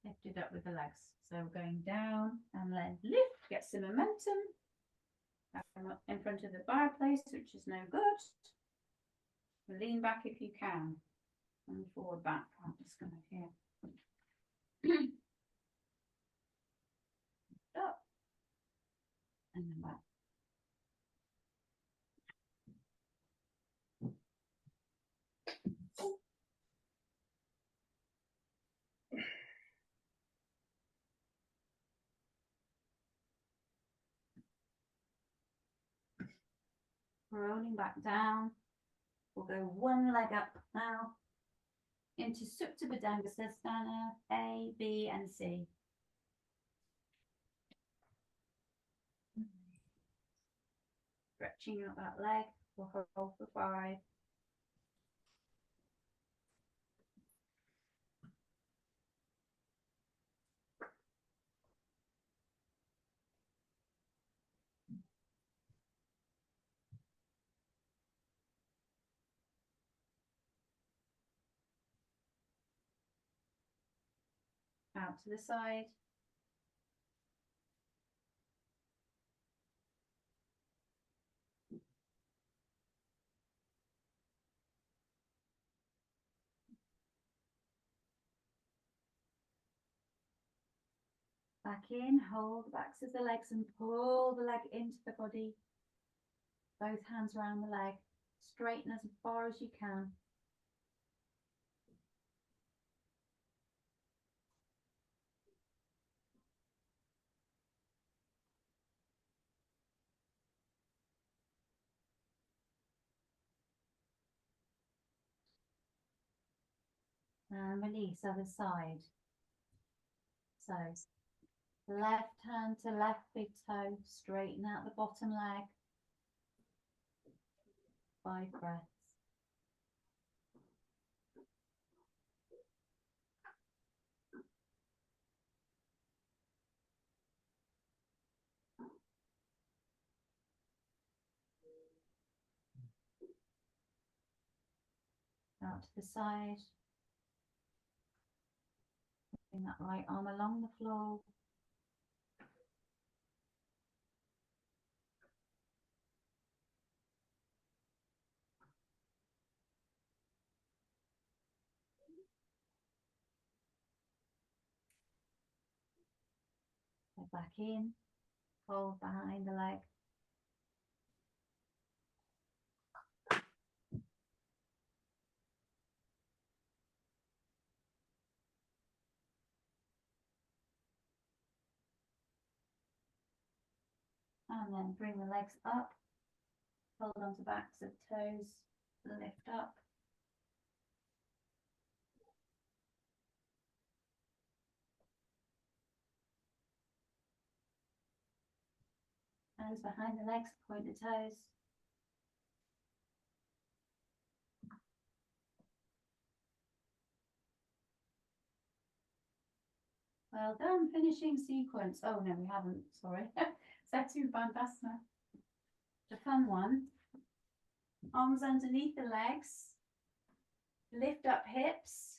Lifted up with the legs. So we're going down and then lift, get some momentum. In front of the fireplace, which is no good. Lean back if you can. And forward back. I'm just going to here. Up. And then back. Rolling back down. We'll go one leg up now into Supta Baddhanga Sthana, A, B, and C. Stretching out that leg. We'll hold for 5. Out to the side. Back in, hold the backs of the legs and pull the leg into the body. Both hands around the leg. Straighten as far as you can. And release other side. So left hand to left big toe, straighten out the bottom leg. 5 breaths. Out to the side. Bring that right arm along the floor. Go back in, hold behind the leg. And then bring the legs up, hold on to backs of toes, lift up. Hands behind the legs, point the toes. Well done, finishing sequence. Oh no, we haven't, sorry. Setu Bandhasana. The fun one. Arms underneath the legs. Lift up hips.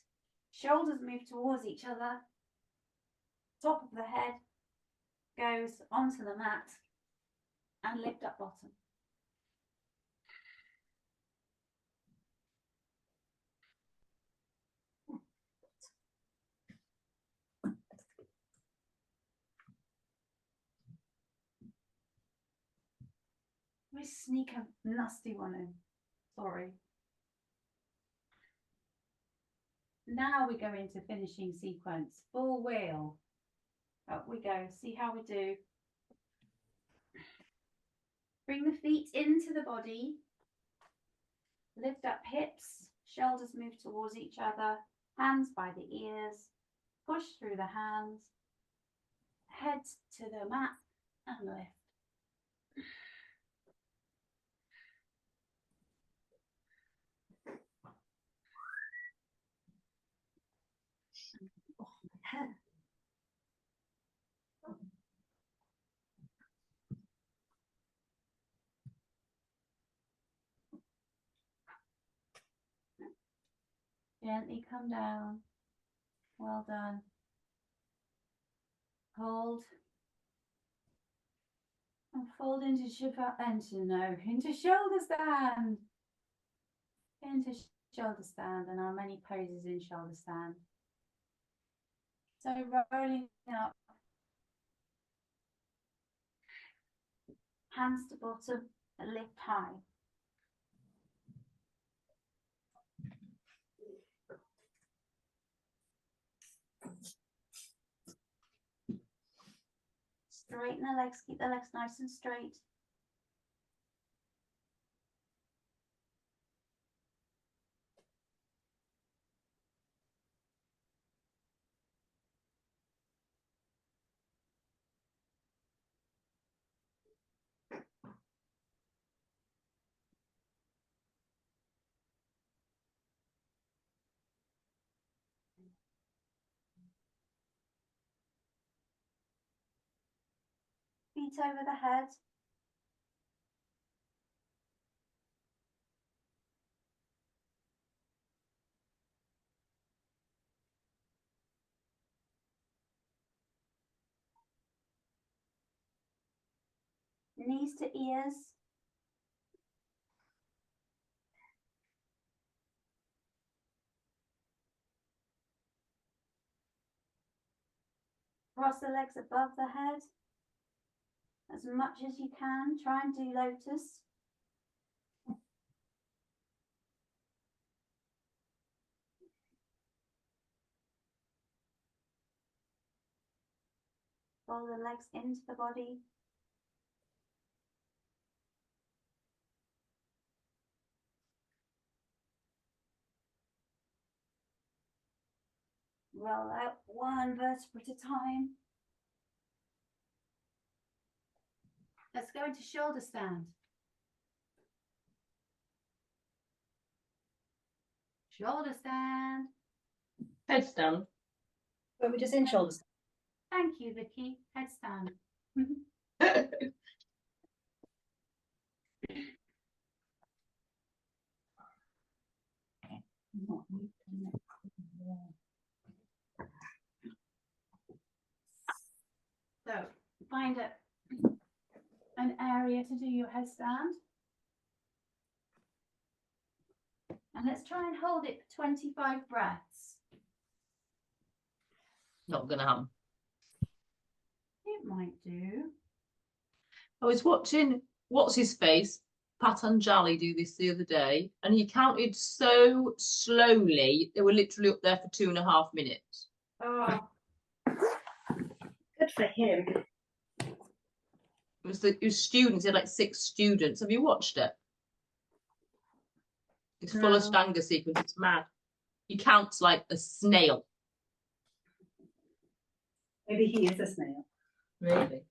Shoulders move towards each other. Top of the head goes onto the mat and lift up bottom. We sneak a nasty one in. Sorry. Now we go into finishing sequence. Full wheel. Up we go. See how we do. Bring the feet into the body. Lift up hips. Shoulders move towards each other. Hands by the ears. Push through the hands. Head to the mat and lift. Gently come down. Well done. Hold. And fold into into shoulder stand. Into shoulder stand, and our many poses in shoulder stand. So rolling up. Hands to bottom and lift high. Straighten the legs, keep the legs nice and straight. Feet over the head. Knees to ears. Cross the legs above the head. As much as you can, try and do lotus. Fold the legs into the body. Roll out one vertebra at a time. Let's go into shoulder stand. Shoulder stand. Headstand. But we're just in shoulder stand. Thank you, Vicky. Headstand. So find an area to do your headstand. And let's try and hold it for 25 breaths. Not gonna happen. It might do. I was watching what's his face, Patanjali, do this the other day, and he counted so slowly they were literally up there for 2.5 minutes. Oh, Good for him. It was students, he had like 6 students. Have you watched it? It's full of No. Ashtanga sequence, it's mad. He counts like a snail. Maybe he is a snail. Really?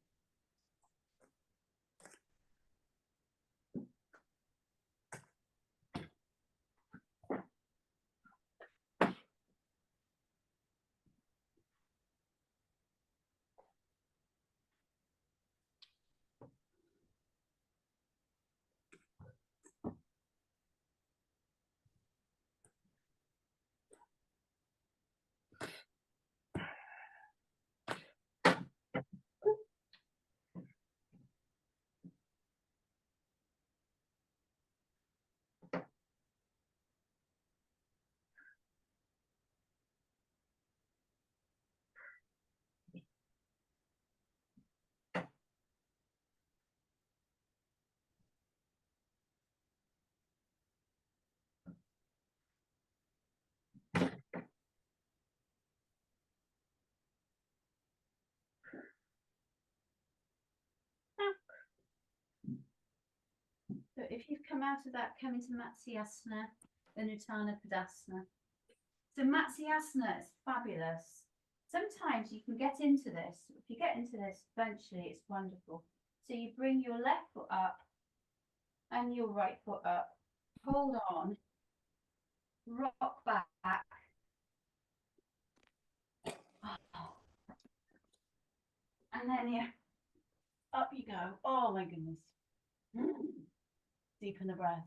come out of that, come into Matsyasana, then Utthana Padasana. So Matsyasana is fabulous. Sometimes you can get into this. If you get into this, eventually it's wonderful. So you bring your left foot up and your right foot up. Hold on. Rock back. And then up you go. Oh my goodness. Deepen the breath.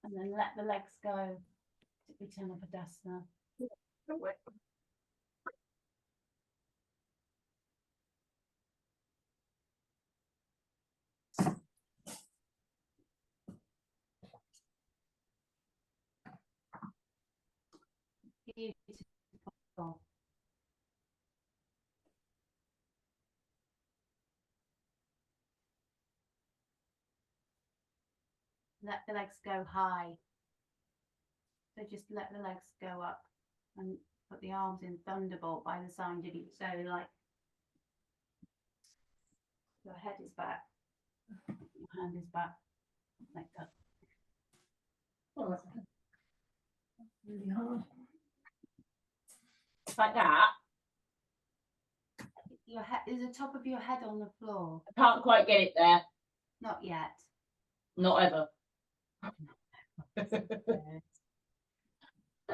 And then let the legs go to Utthana Padasana. Beautiful. Let the legs go high. So just let the legs go up and put the arms in thunderbolt by the side of you. So like your head is back, your hand is back, like that. Oh, that's really hard. Like that. Your head is the top of your head on the floor. I can't quite get it there. Not yet. Not ever. I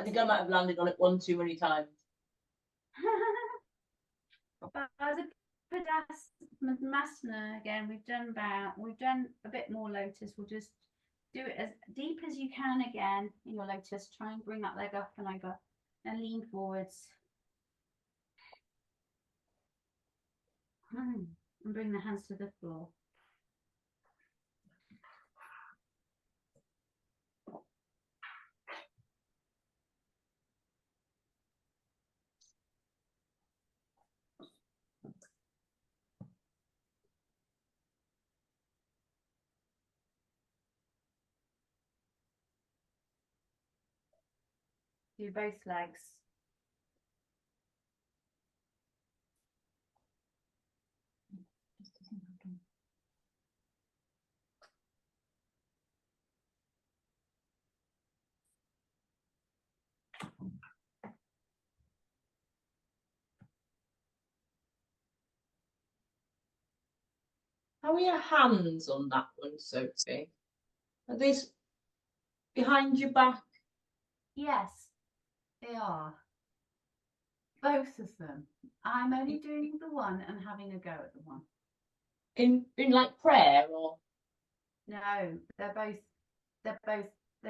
think I might have landed on it one too many times. But as a Padasana again, we've done a bit more lotus. We'll just do it as deep as you can again in your lotus. Try and bring that leg up and over and lean forwards. And bring the hands to the floor. Do both legs. How are your hands on that one, Sophie? Are these behind your back? Yes, they are. Both of them. I'm only doing the one and having a go at the one. In like prayer or? No, they're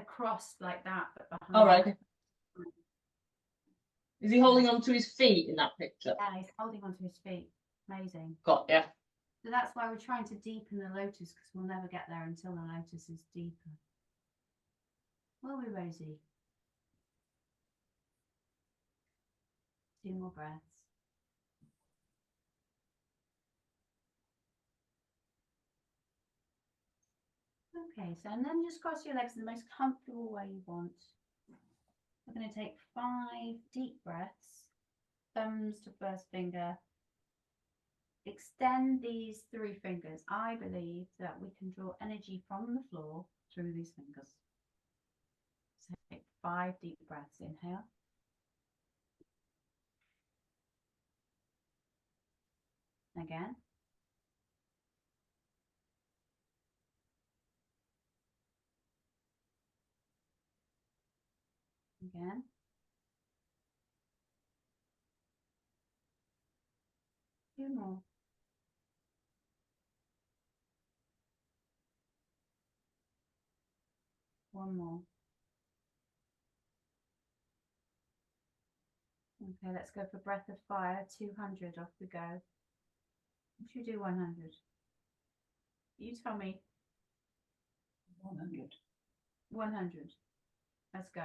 crossed like that, but behind. All right. Is he holding on to his feet in that picture? Yeah, he's holding onto his feet. Amazing. Got ya. So that's why we're trying to deepen the lotus, because we'll never get there until the lotus is deeper. Will we, Rosie? 2 more breaths. Okay, so and then just cross your legs in the most comfortable way you want. We're going to take 5 deep breaths, thumbs to first finger. Extend these 3 fingers. I believe that we can draw energy from the floor through these fingers. So take 5 deep breaths. Inhale. Again. Again. Two more. One more. Okay, let's go for breath of fire. 200, off we go. What should we do 100? You tell me. 100. 100. Let's go.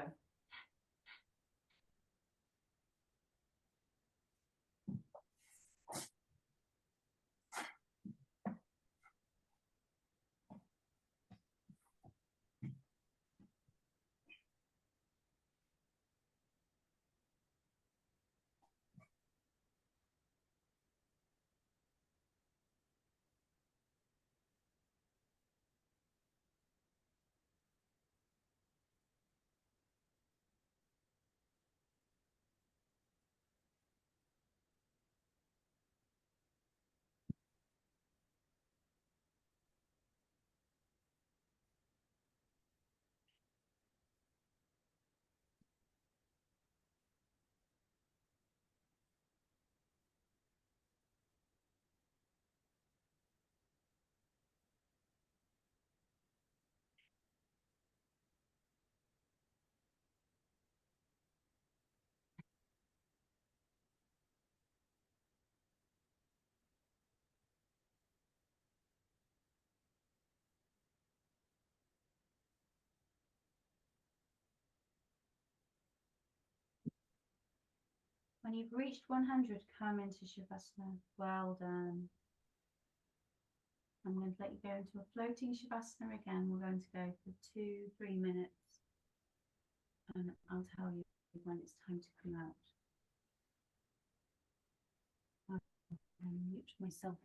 When you've reached 100, come into Shavasana. Well done. I'm going to let you go into a floating Shavasana again. We're going to go for 2-3 minutes. And I'll tell you when it's time to come out. I'll mute myself.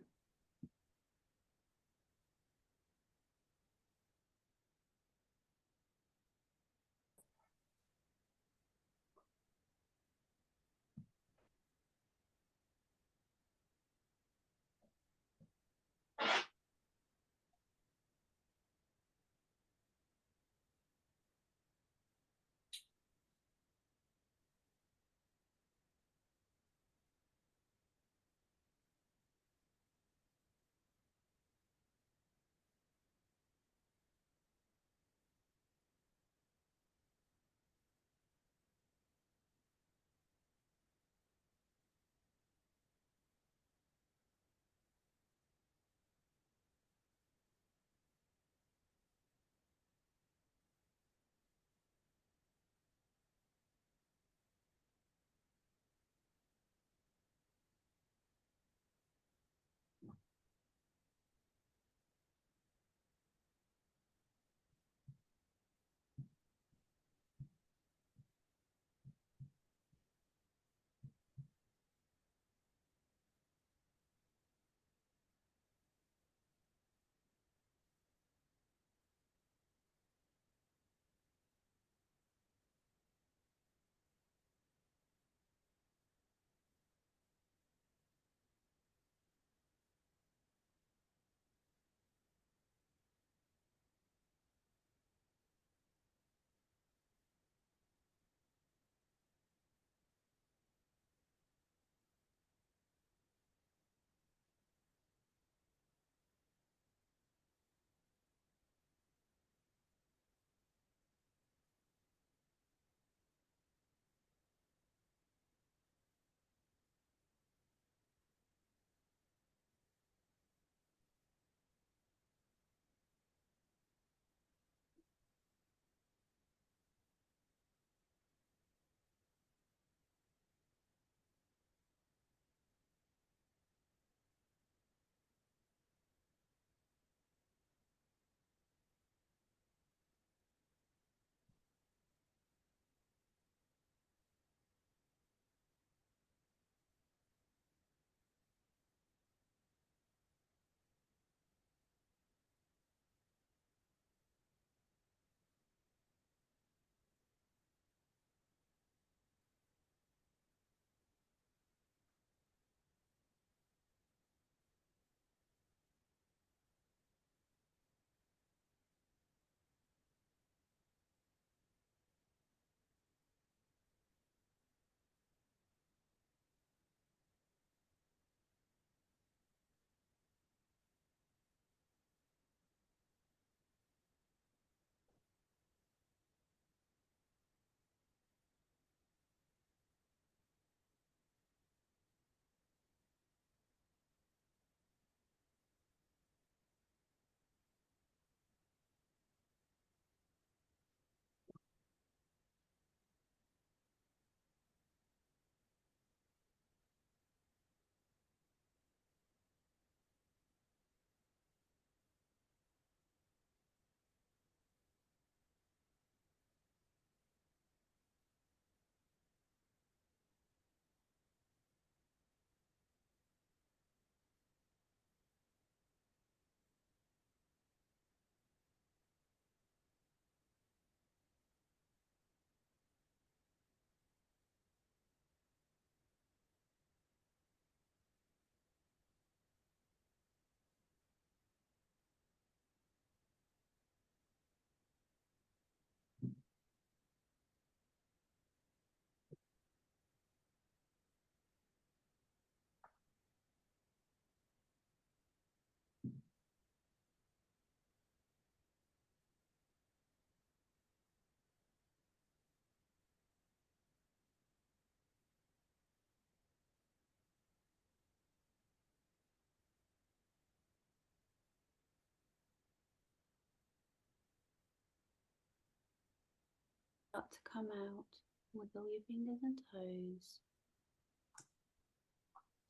Start to come out. Wiggle your fingers and toes.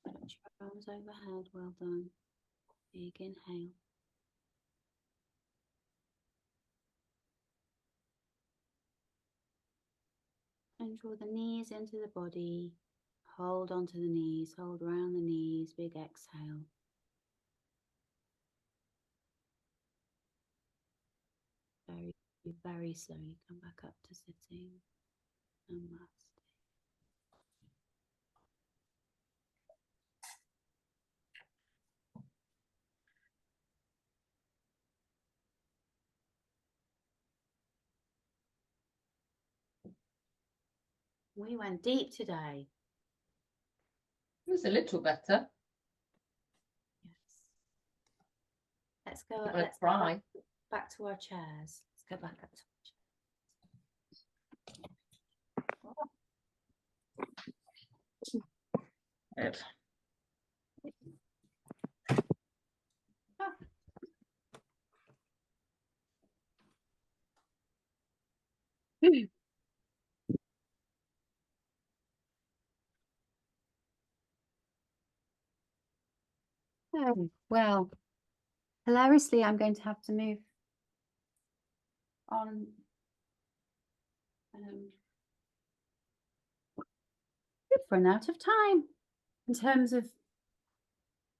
Put your arms overhead. Well done. Big inhale. And draw the knees into the body. Hold onto the knees. Hold around the knees. Big exhale. Very, very slowly come back up to sitting and rest. We went deep today. It was a little better. Yes. Let's go. I'm Let's cry. go back to our chairs. Let's go back up to our chairs. Good. Oh, well, hilariously, I'm going to have to move on. We've run out of time in terms of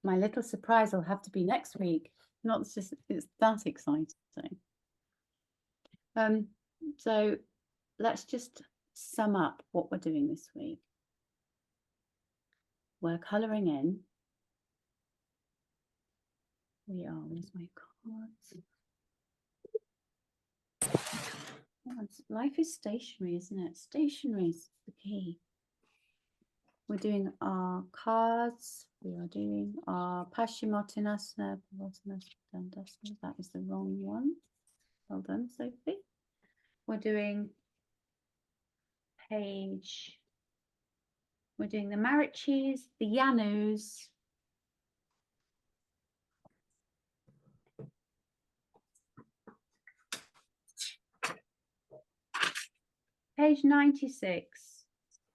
my little surprise. Will have to be next week. Not just it's that exciting. So let's just sum up what we're doing this week. We're colouring in. We are. Where's my cards? Life is stationary, isn't it? Stationary is the key. We're doing our cards. We are doing our Paschimottanasana. That is the wrong one. Well done, Sophie. We're doing page. We're doing the Marichis, the Janus. Page 96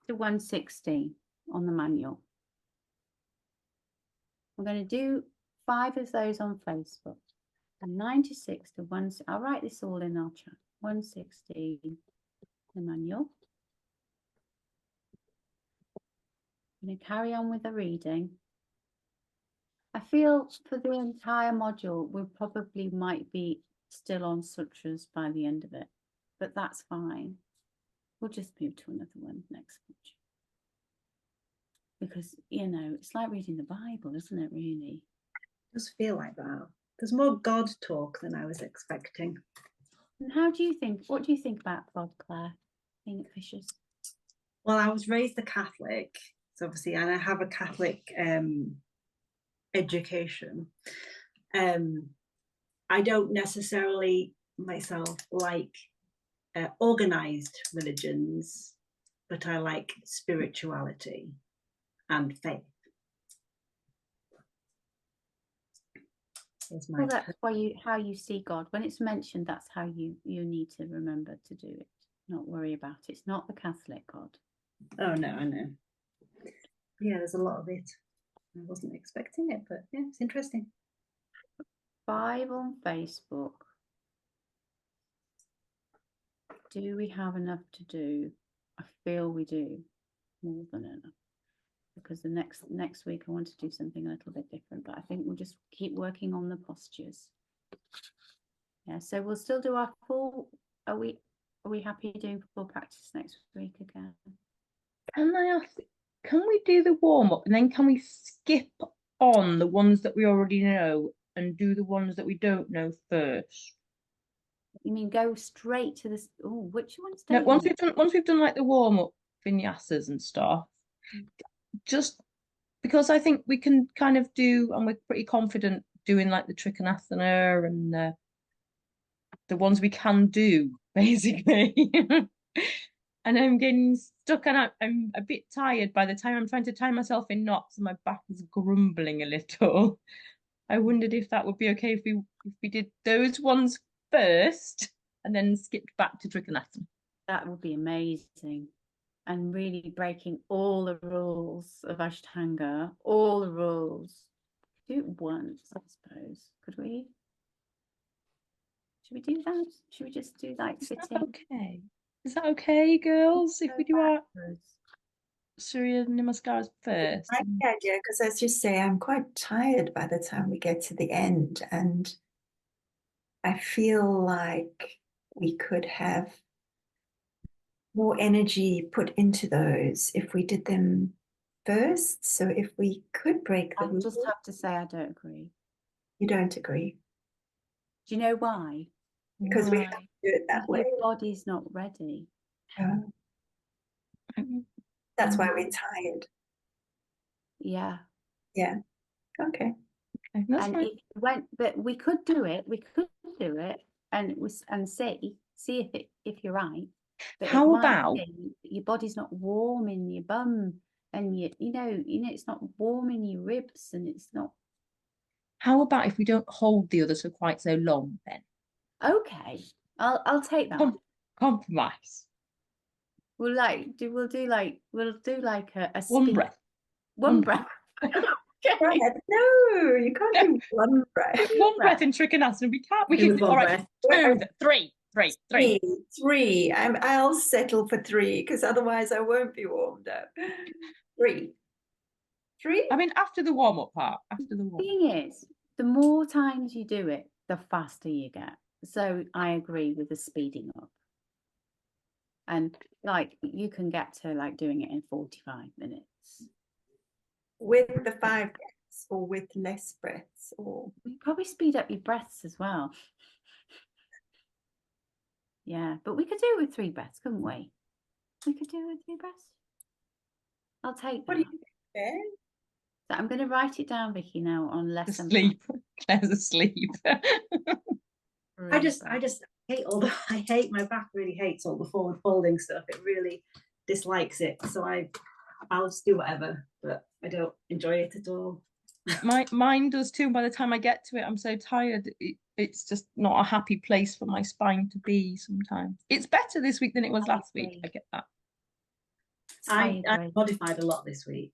to 160 on the manual. I'm going to do 5 of those on Facebook. And 96 to 1. I'll write this all in our chat. 160, the manual. I'm going to carry on with the reading. I feel for the entire module, we probably might be still on sutras by the end of it, but that's fine. We'll just move to another one next week. Because, you know, it's like reading the Bible, isn't it, really? It does feel like that. There's more God talk than I was expecting. And how do you think, what do you think about God, Claire, being at Fisher's? Well, I was raised a Catholic, so obviously, and I have a Catholic education. I don't necessarily myself like organized religions, but I like spirituality and faith. Well, that's why how you see God. When it's mentioned, that's how you need to remember to do it. Not worry about it. It's not the Catholic God. Oh no, I know. Yeah, there's a lot of it. I wasn't expecting it, but yeah, it's interesting. 5 on Facebook. Do we have enough to do? I feel we do more than enough. Because the next week I want to do something a little bit different, but I think we'll just keep working on the postures. Yeah, so we'll still do our full. Are we happy doing full practice next week again? Can I ask, can we do the warm-up and then can we skip on the ones that we already know and do the ones that we don't know first? You mean go straight to this? Oh, which ones? No, once we've done like the warm-up vinyasas and stuff, just because I think we can kind of do, and we're pretty confident doing like the Trikonasana and the ones we can do, basically. And I'm getting stuck and I'm a bit tired by the time I'm trying to tie myself in knots and my back is grumbling a little. I wondered if that would be okay if we did those ones first and then skipped back to Trikonasana. That would be amazing. and really breaking all the rules of Ashtanga, all the rules. Do it once, I suppose. Could we? Should we do that? Should we just do like Is that sitting? okay? Is that okay, girls? If Go we do our backwards? Surya Namaskaras first? I like the idea because, as you say, I'm quite tired by the time we get to the end, and I feel like we could have more energy put into those if we did them first. So if we could break the I rule, just have to say I don't agree. you don't agree Do you know why? because we have to Why? do it that way. Your body's not ready. That's why we're tired. Yeah. Yeah. Okay. Okay, that's And fine. if you went, but we could do it. We could do it, and see if you're right. But it How might about be that your body's not warm in your bum, and you know it's not warm in your ribs, and it's not if we don't hold the others for quite so long then? okay. I'll take that. Compromise. We'll do like a One spin. breath. One breath. Okay. Breath. No, you can't do one breath. One breath in Trikonasana. We can't. We Do can. with one All right. breath. 2, 3, 3. Three. I'll settle for 3 because otherwise I won't be warmed up. 3. 3? I mean, after the warm-up part. After the warm. Thing is, the more times you do it, the faster you get. So I agree with the speeding up. And like you can get to like doing it in 45 minutes. With the 5 breaths or with less breaths or You probably speed up your breaths as well. Yeah, but we could do it with 3 breaths, couldn't we? We could do it with 3 breaths. I'll take what that. do you think, Ben? So I'm going to write it down, Vicky, now on lesson. Asleep. Claire's asleep. I just hate I hate my back really hates all the forward folding stuff. It really dislikes it. So I'll just do whatever, but I don't enjoy it at all. Mine does too. By the time I get to it, I'm so tired. It's just not a happy place for my spine to be sometimes. It's better this week than it was last week. I get that. I I agree. modified a lot this week.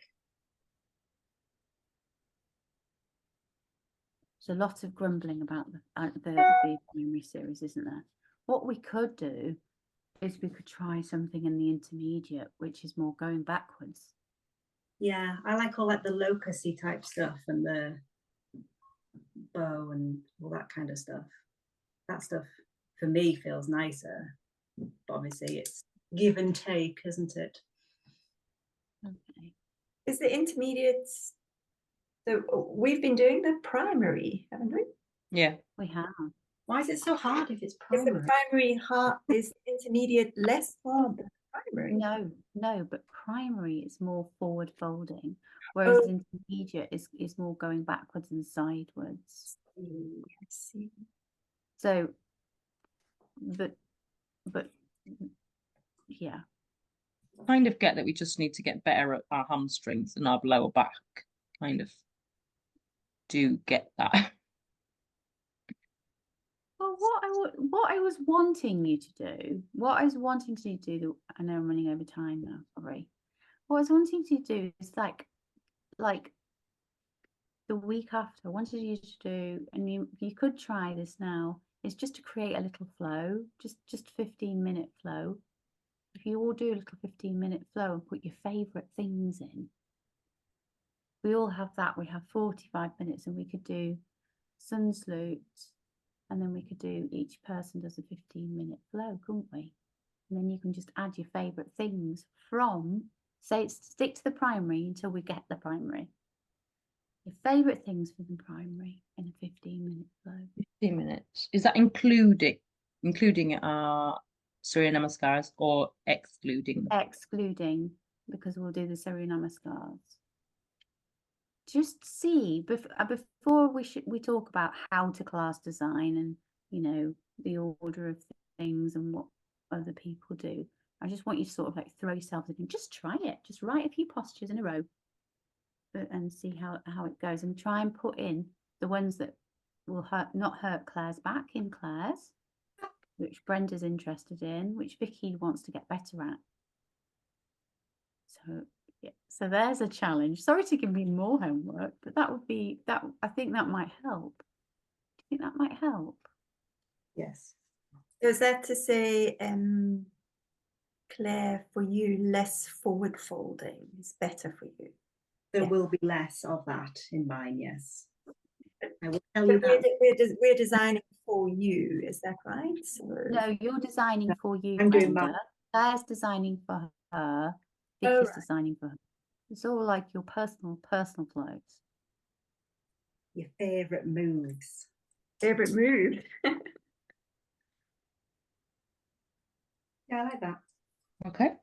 There's a lot of grumbling about the primary series, isn't there? What we could do is we could try something in the intermediate, which is more going backwards. Yeah, I like all like the locusy type stuff and the bow and all that kind of stuff. That stuff for me feels nicer. But obviously it's give and take, isn't it? Okay. Is the intermediates, so we've been doing the primary, haven't we? Yeah. We have. Why is it so hard if it's Is the primary? primary hard, is the intermediate less hard than primary? No, but primary is more forward folding, whereas Oh. intermediate is more going backwards and sideways. I see. So, but yeah, Kind of get that we just need to get better at our hamstrings and our lower back. Kind of do get that. well, what I was wanting you to do, I know I'm running over time now, sorry. What I was wanting to do is like the week after, I wanted you to do, and you could try this now, is just to create a little flow, just 15-minute flow. If you all do a little 15-minute flow and put your favorite things in, we all have that. We have 45 minutes, and we could do sun salutes, and then we could do, each person does a 15-minute flow, couldn't we? And then you can just add your favorite things from, say, stick to the primary until we get the primary. Your favorite things for the primary in a 15-minute flow. 15 minutes. Is that including our Surya Namaskaras or excluding them? Excluding, because we'll do the Surya Namaskars. Just see before we talk about how to class design and the order of things and what other people do. I just want you to sort of like throw yourselves in and just try it. Just write a few postures in a row and see how it goes, and try and put in the ones that will not hurt Claire's back in Claire's, which Brenda's interested in, which Vicky wants to get better at. So yeah, so there's a challenge. Sorry to give me more homework, but that would be that. I think that might help. Do you think that might help? Yes. Is that to say, Claire, for you, less forward folding is better for you? There Yeah. will be less of that in mine, yes. I will tell But you that. we're designing for you, is that right? So, No, you're designing for you, I'm doing Brenda. Claire's designing for her. Oh, Vicky's right. designing for her. It's all like your personal clothes. Your favourite moves. Favorite move. Yeah, I like that. Okay.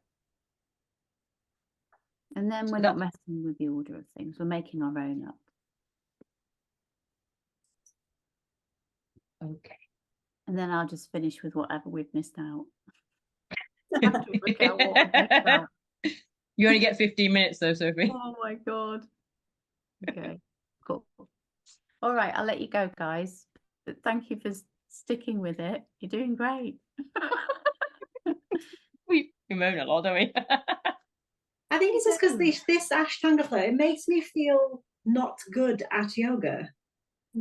And then So we're not messing with the order of things. We're making our own up. Okay. And then I'll just finish with whatever we've missed out. I have to work out what we've missed out. You only get 15 minutes though, Sophie. Oh my God. Okay, cool. All right, I'll let you go, guys. But thank you for sticking with it. You're doing great. We moan a lot, don't we? I think it's just because this Ashtanga flow, it makes me feel not good at yoga.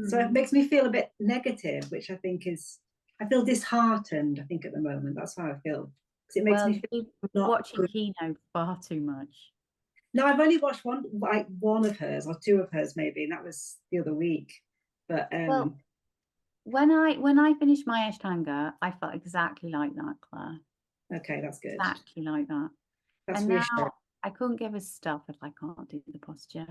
So it makes me feel a bit negative, which I think is, I feel disheartened, I think, at the moment. That's how I feel. Because it makes me feel not watching good. Keynote far too much. No, I've only watched one of hers, or two of hers maybe, and that was the other week. But Well, when I finished my Ashtanga, I felt exactly like that, Claire. okay, that's good. Exactly like that. That's And reassuring. now I couldn't give a stuff if I can't do the posture.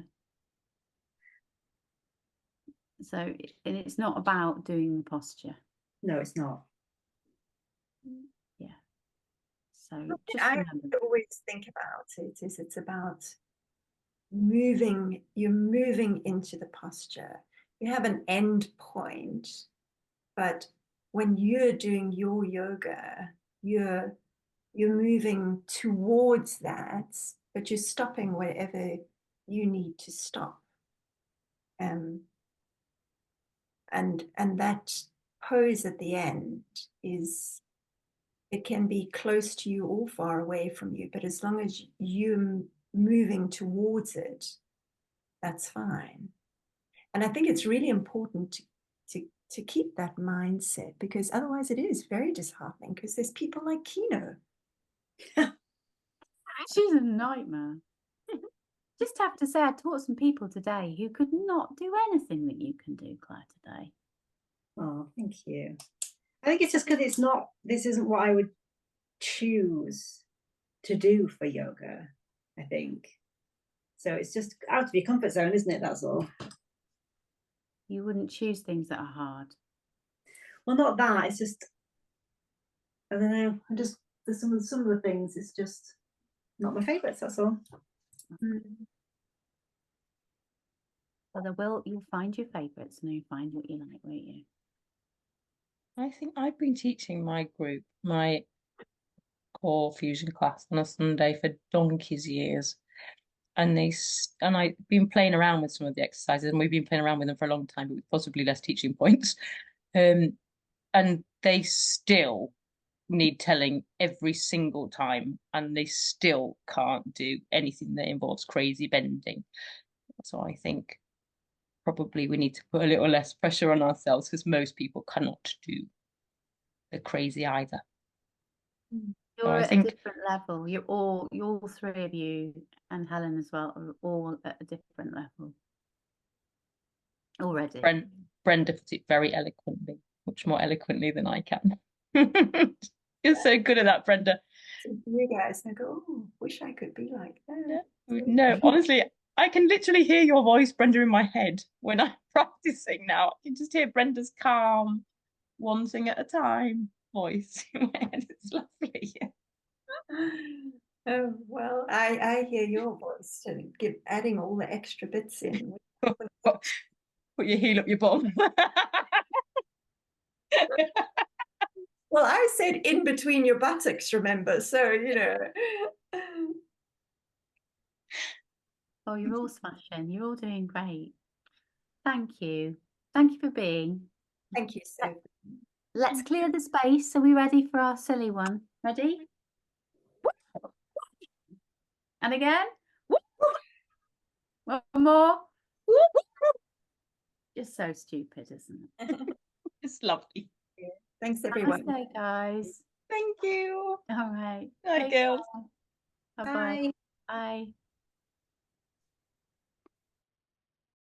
So, and it's not about doing the posture. No, it's not. Yeah. So just I remember. always think about it is it's about moving, you're moving into the posture. You have an end point, but when you're doing your yoga, you're moving towards that, but you're stopping wherever you need to stop. And that pose at the end is, it can be close to you or far away from you, but as long as you're moving towards it, that's fine. And I think it's really important to keep that mindset, because otherwise it is very disheartening, because there's people like Kino. She's a nightmare. Just have to say, I taught some people today who could not do anything that you can do, Claire, today. Oh, thank you. I think it's just because it's not, this isn't what I would choose to do for yoga, I think. So it's just out of your comfort zone, isn't it? That's all. You wouldn't choose things that are hard. Well, not that. It's just, I don't know. I just, there's some of the things, it's just not my favourites, that's all. Well, you'll find your favourites and you'll find what you like, won't you? I think I've been teaching my group, my core fusion class on a Sunday for donkey's years. And I've been playing around with some of the exercises, and we've been playing around with them for a long time, but with possibly less teaching points. And they still need telling every single time, and they still can't do anything that involves crazy bending. So I think probably we need to put a little less pressure on ourselves, because most people cannot do the crazy either. You're I at think a different level. You're all three of you, and Helen as well, are all at a different level already. Brenda put it very eloquently, much more eloquently than I can. You're so good at that, Brenda. You guys, I go, oh, wish I could be like that. Yeah. No, honestly, I can literally hear your voice, Brenda, in my head when I'm practicing now. I can just hear Brenda's calm, one thing at a time voice in my head. It's lovely. Oh, well, I hear your voice and adding all the extra bits in. Put your heel up your bum. Well, I said in between your buttocks, remember? So, you know. Oh, you're all smashing. You're all doing great. Thank you. Thank you for being. Thank you, so. Let's clear the space. Are we ready for our silly one? Ready? And And again. One more. Just so stupid, isn't it? It's lovely. Thanks, Have a everyone. nice day, guys. Thank you. All right. Hi, Take girls. care. Bye-bye. Bye. Bye.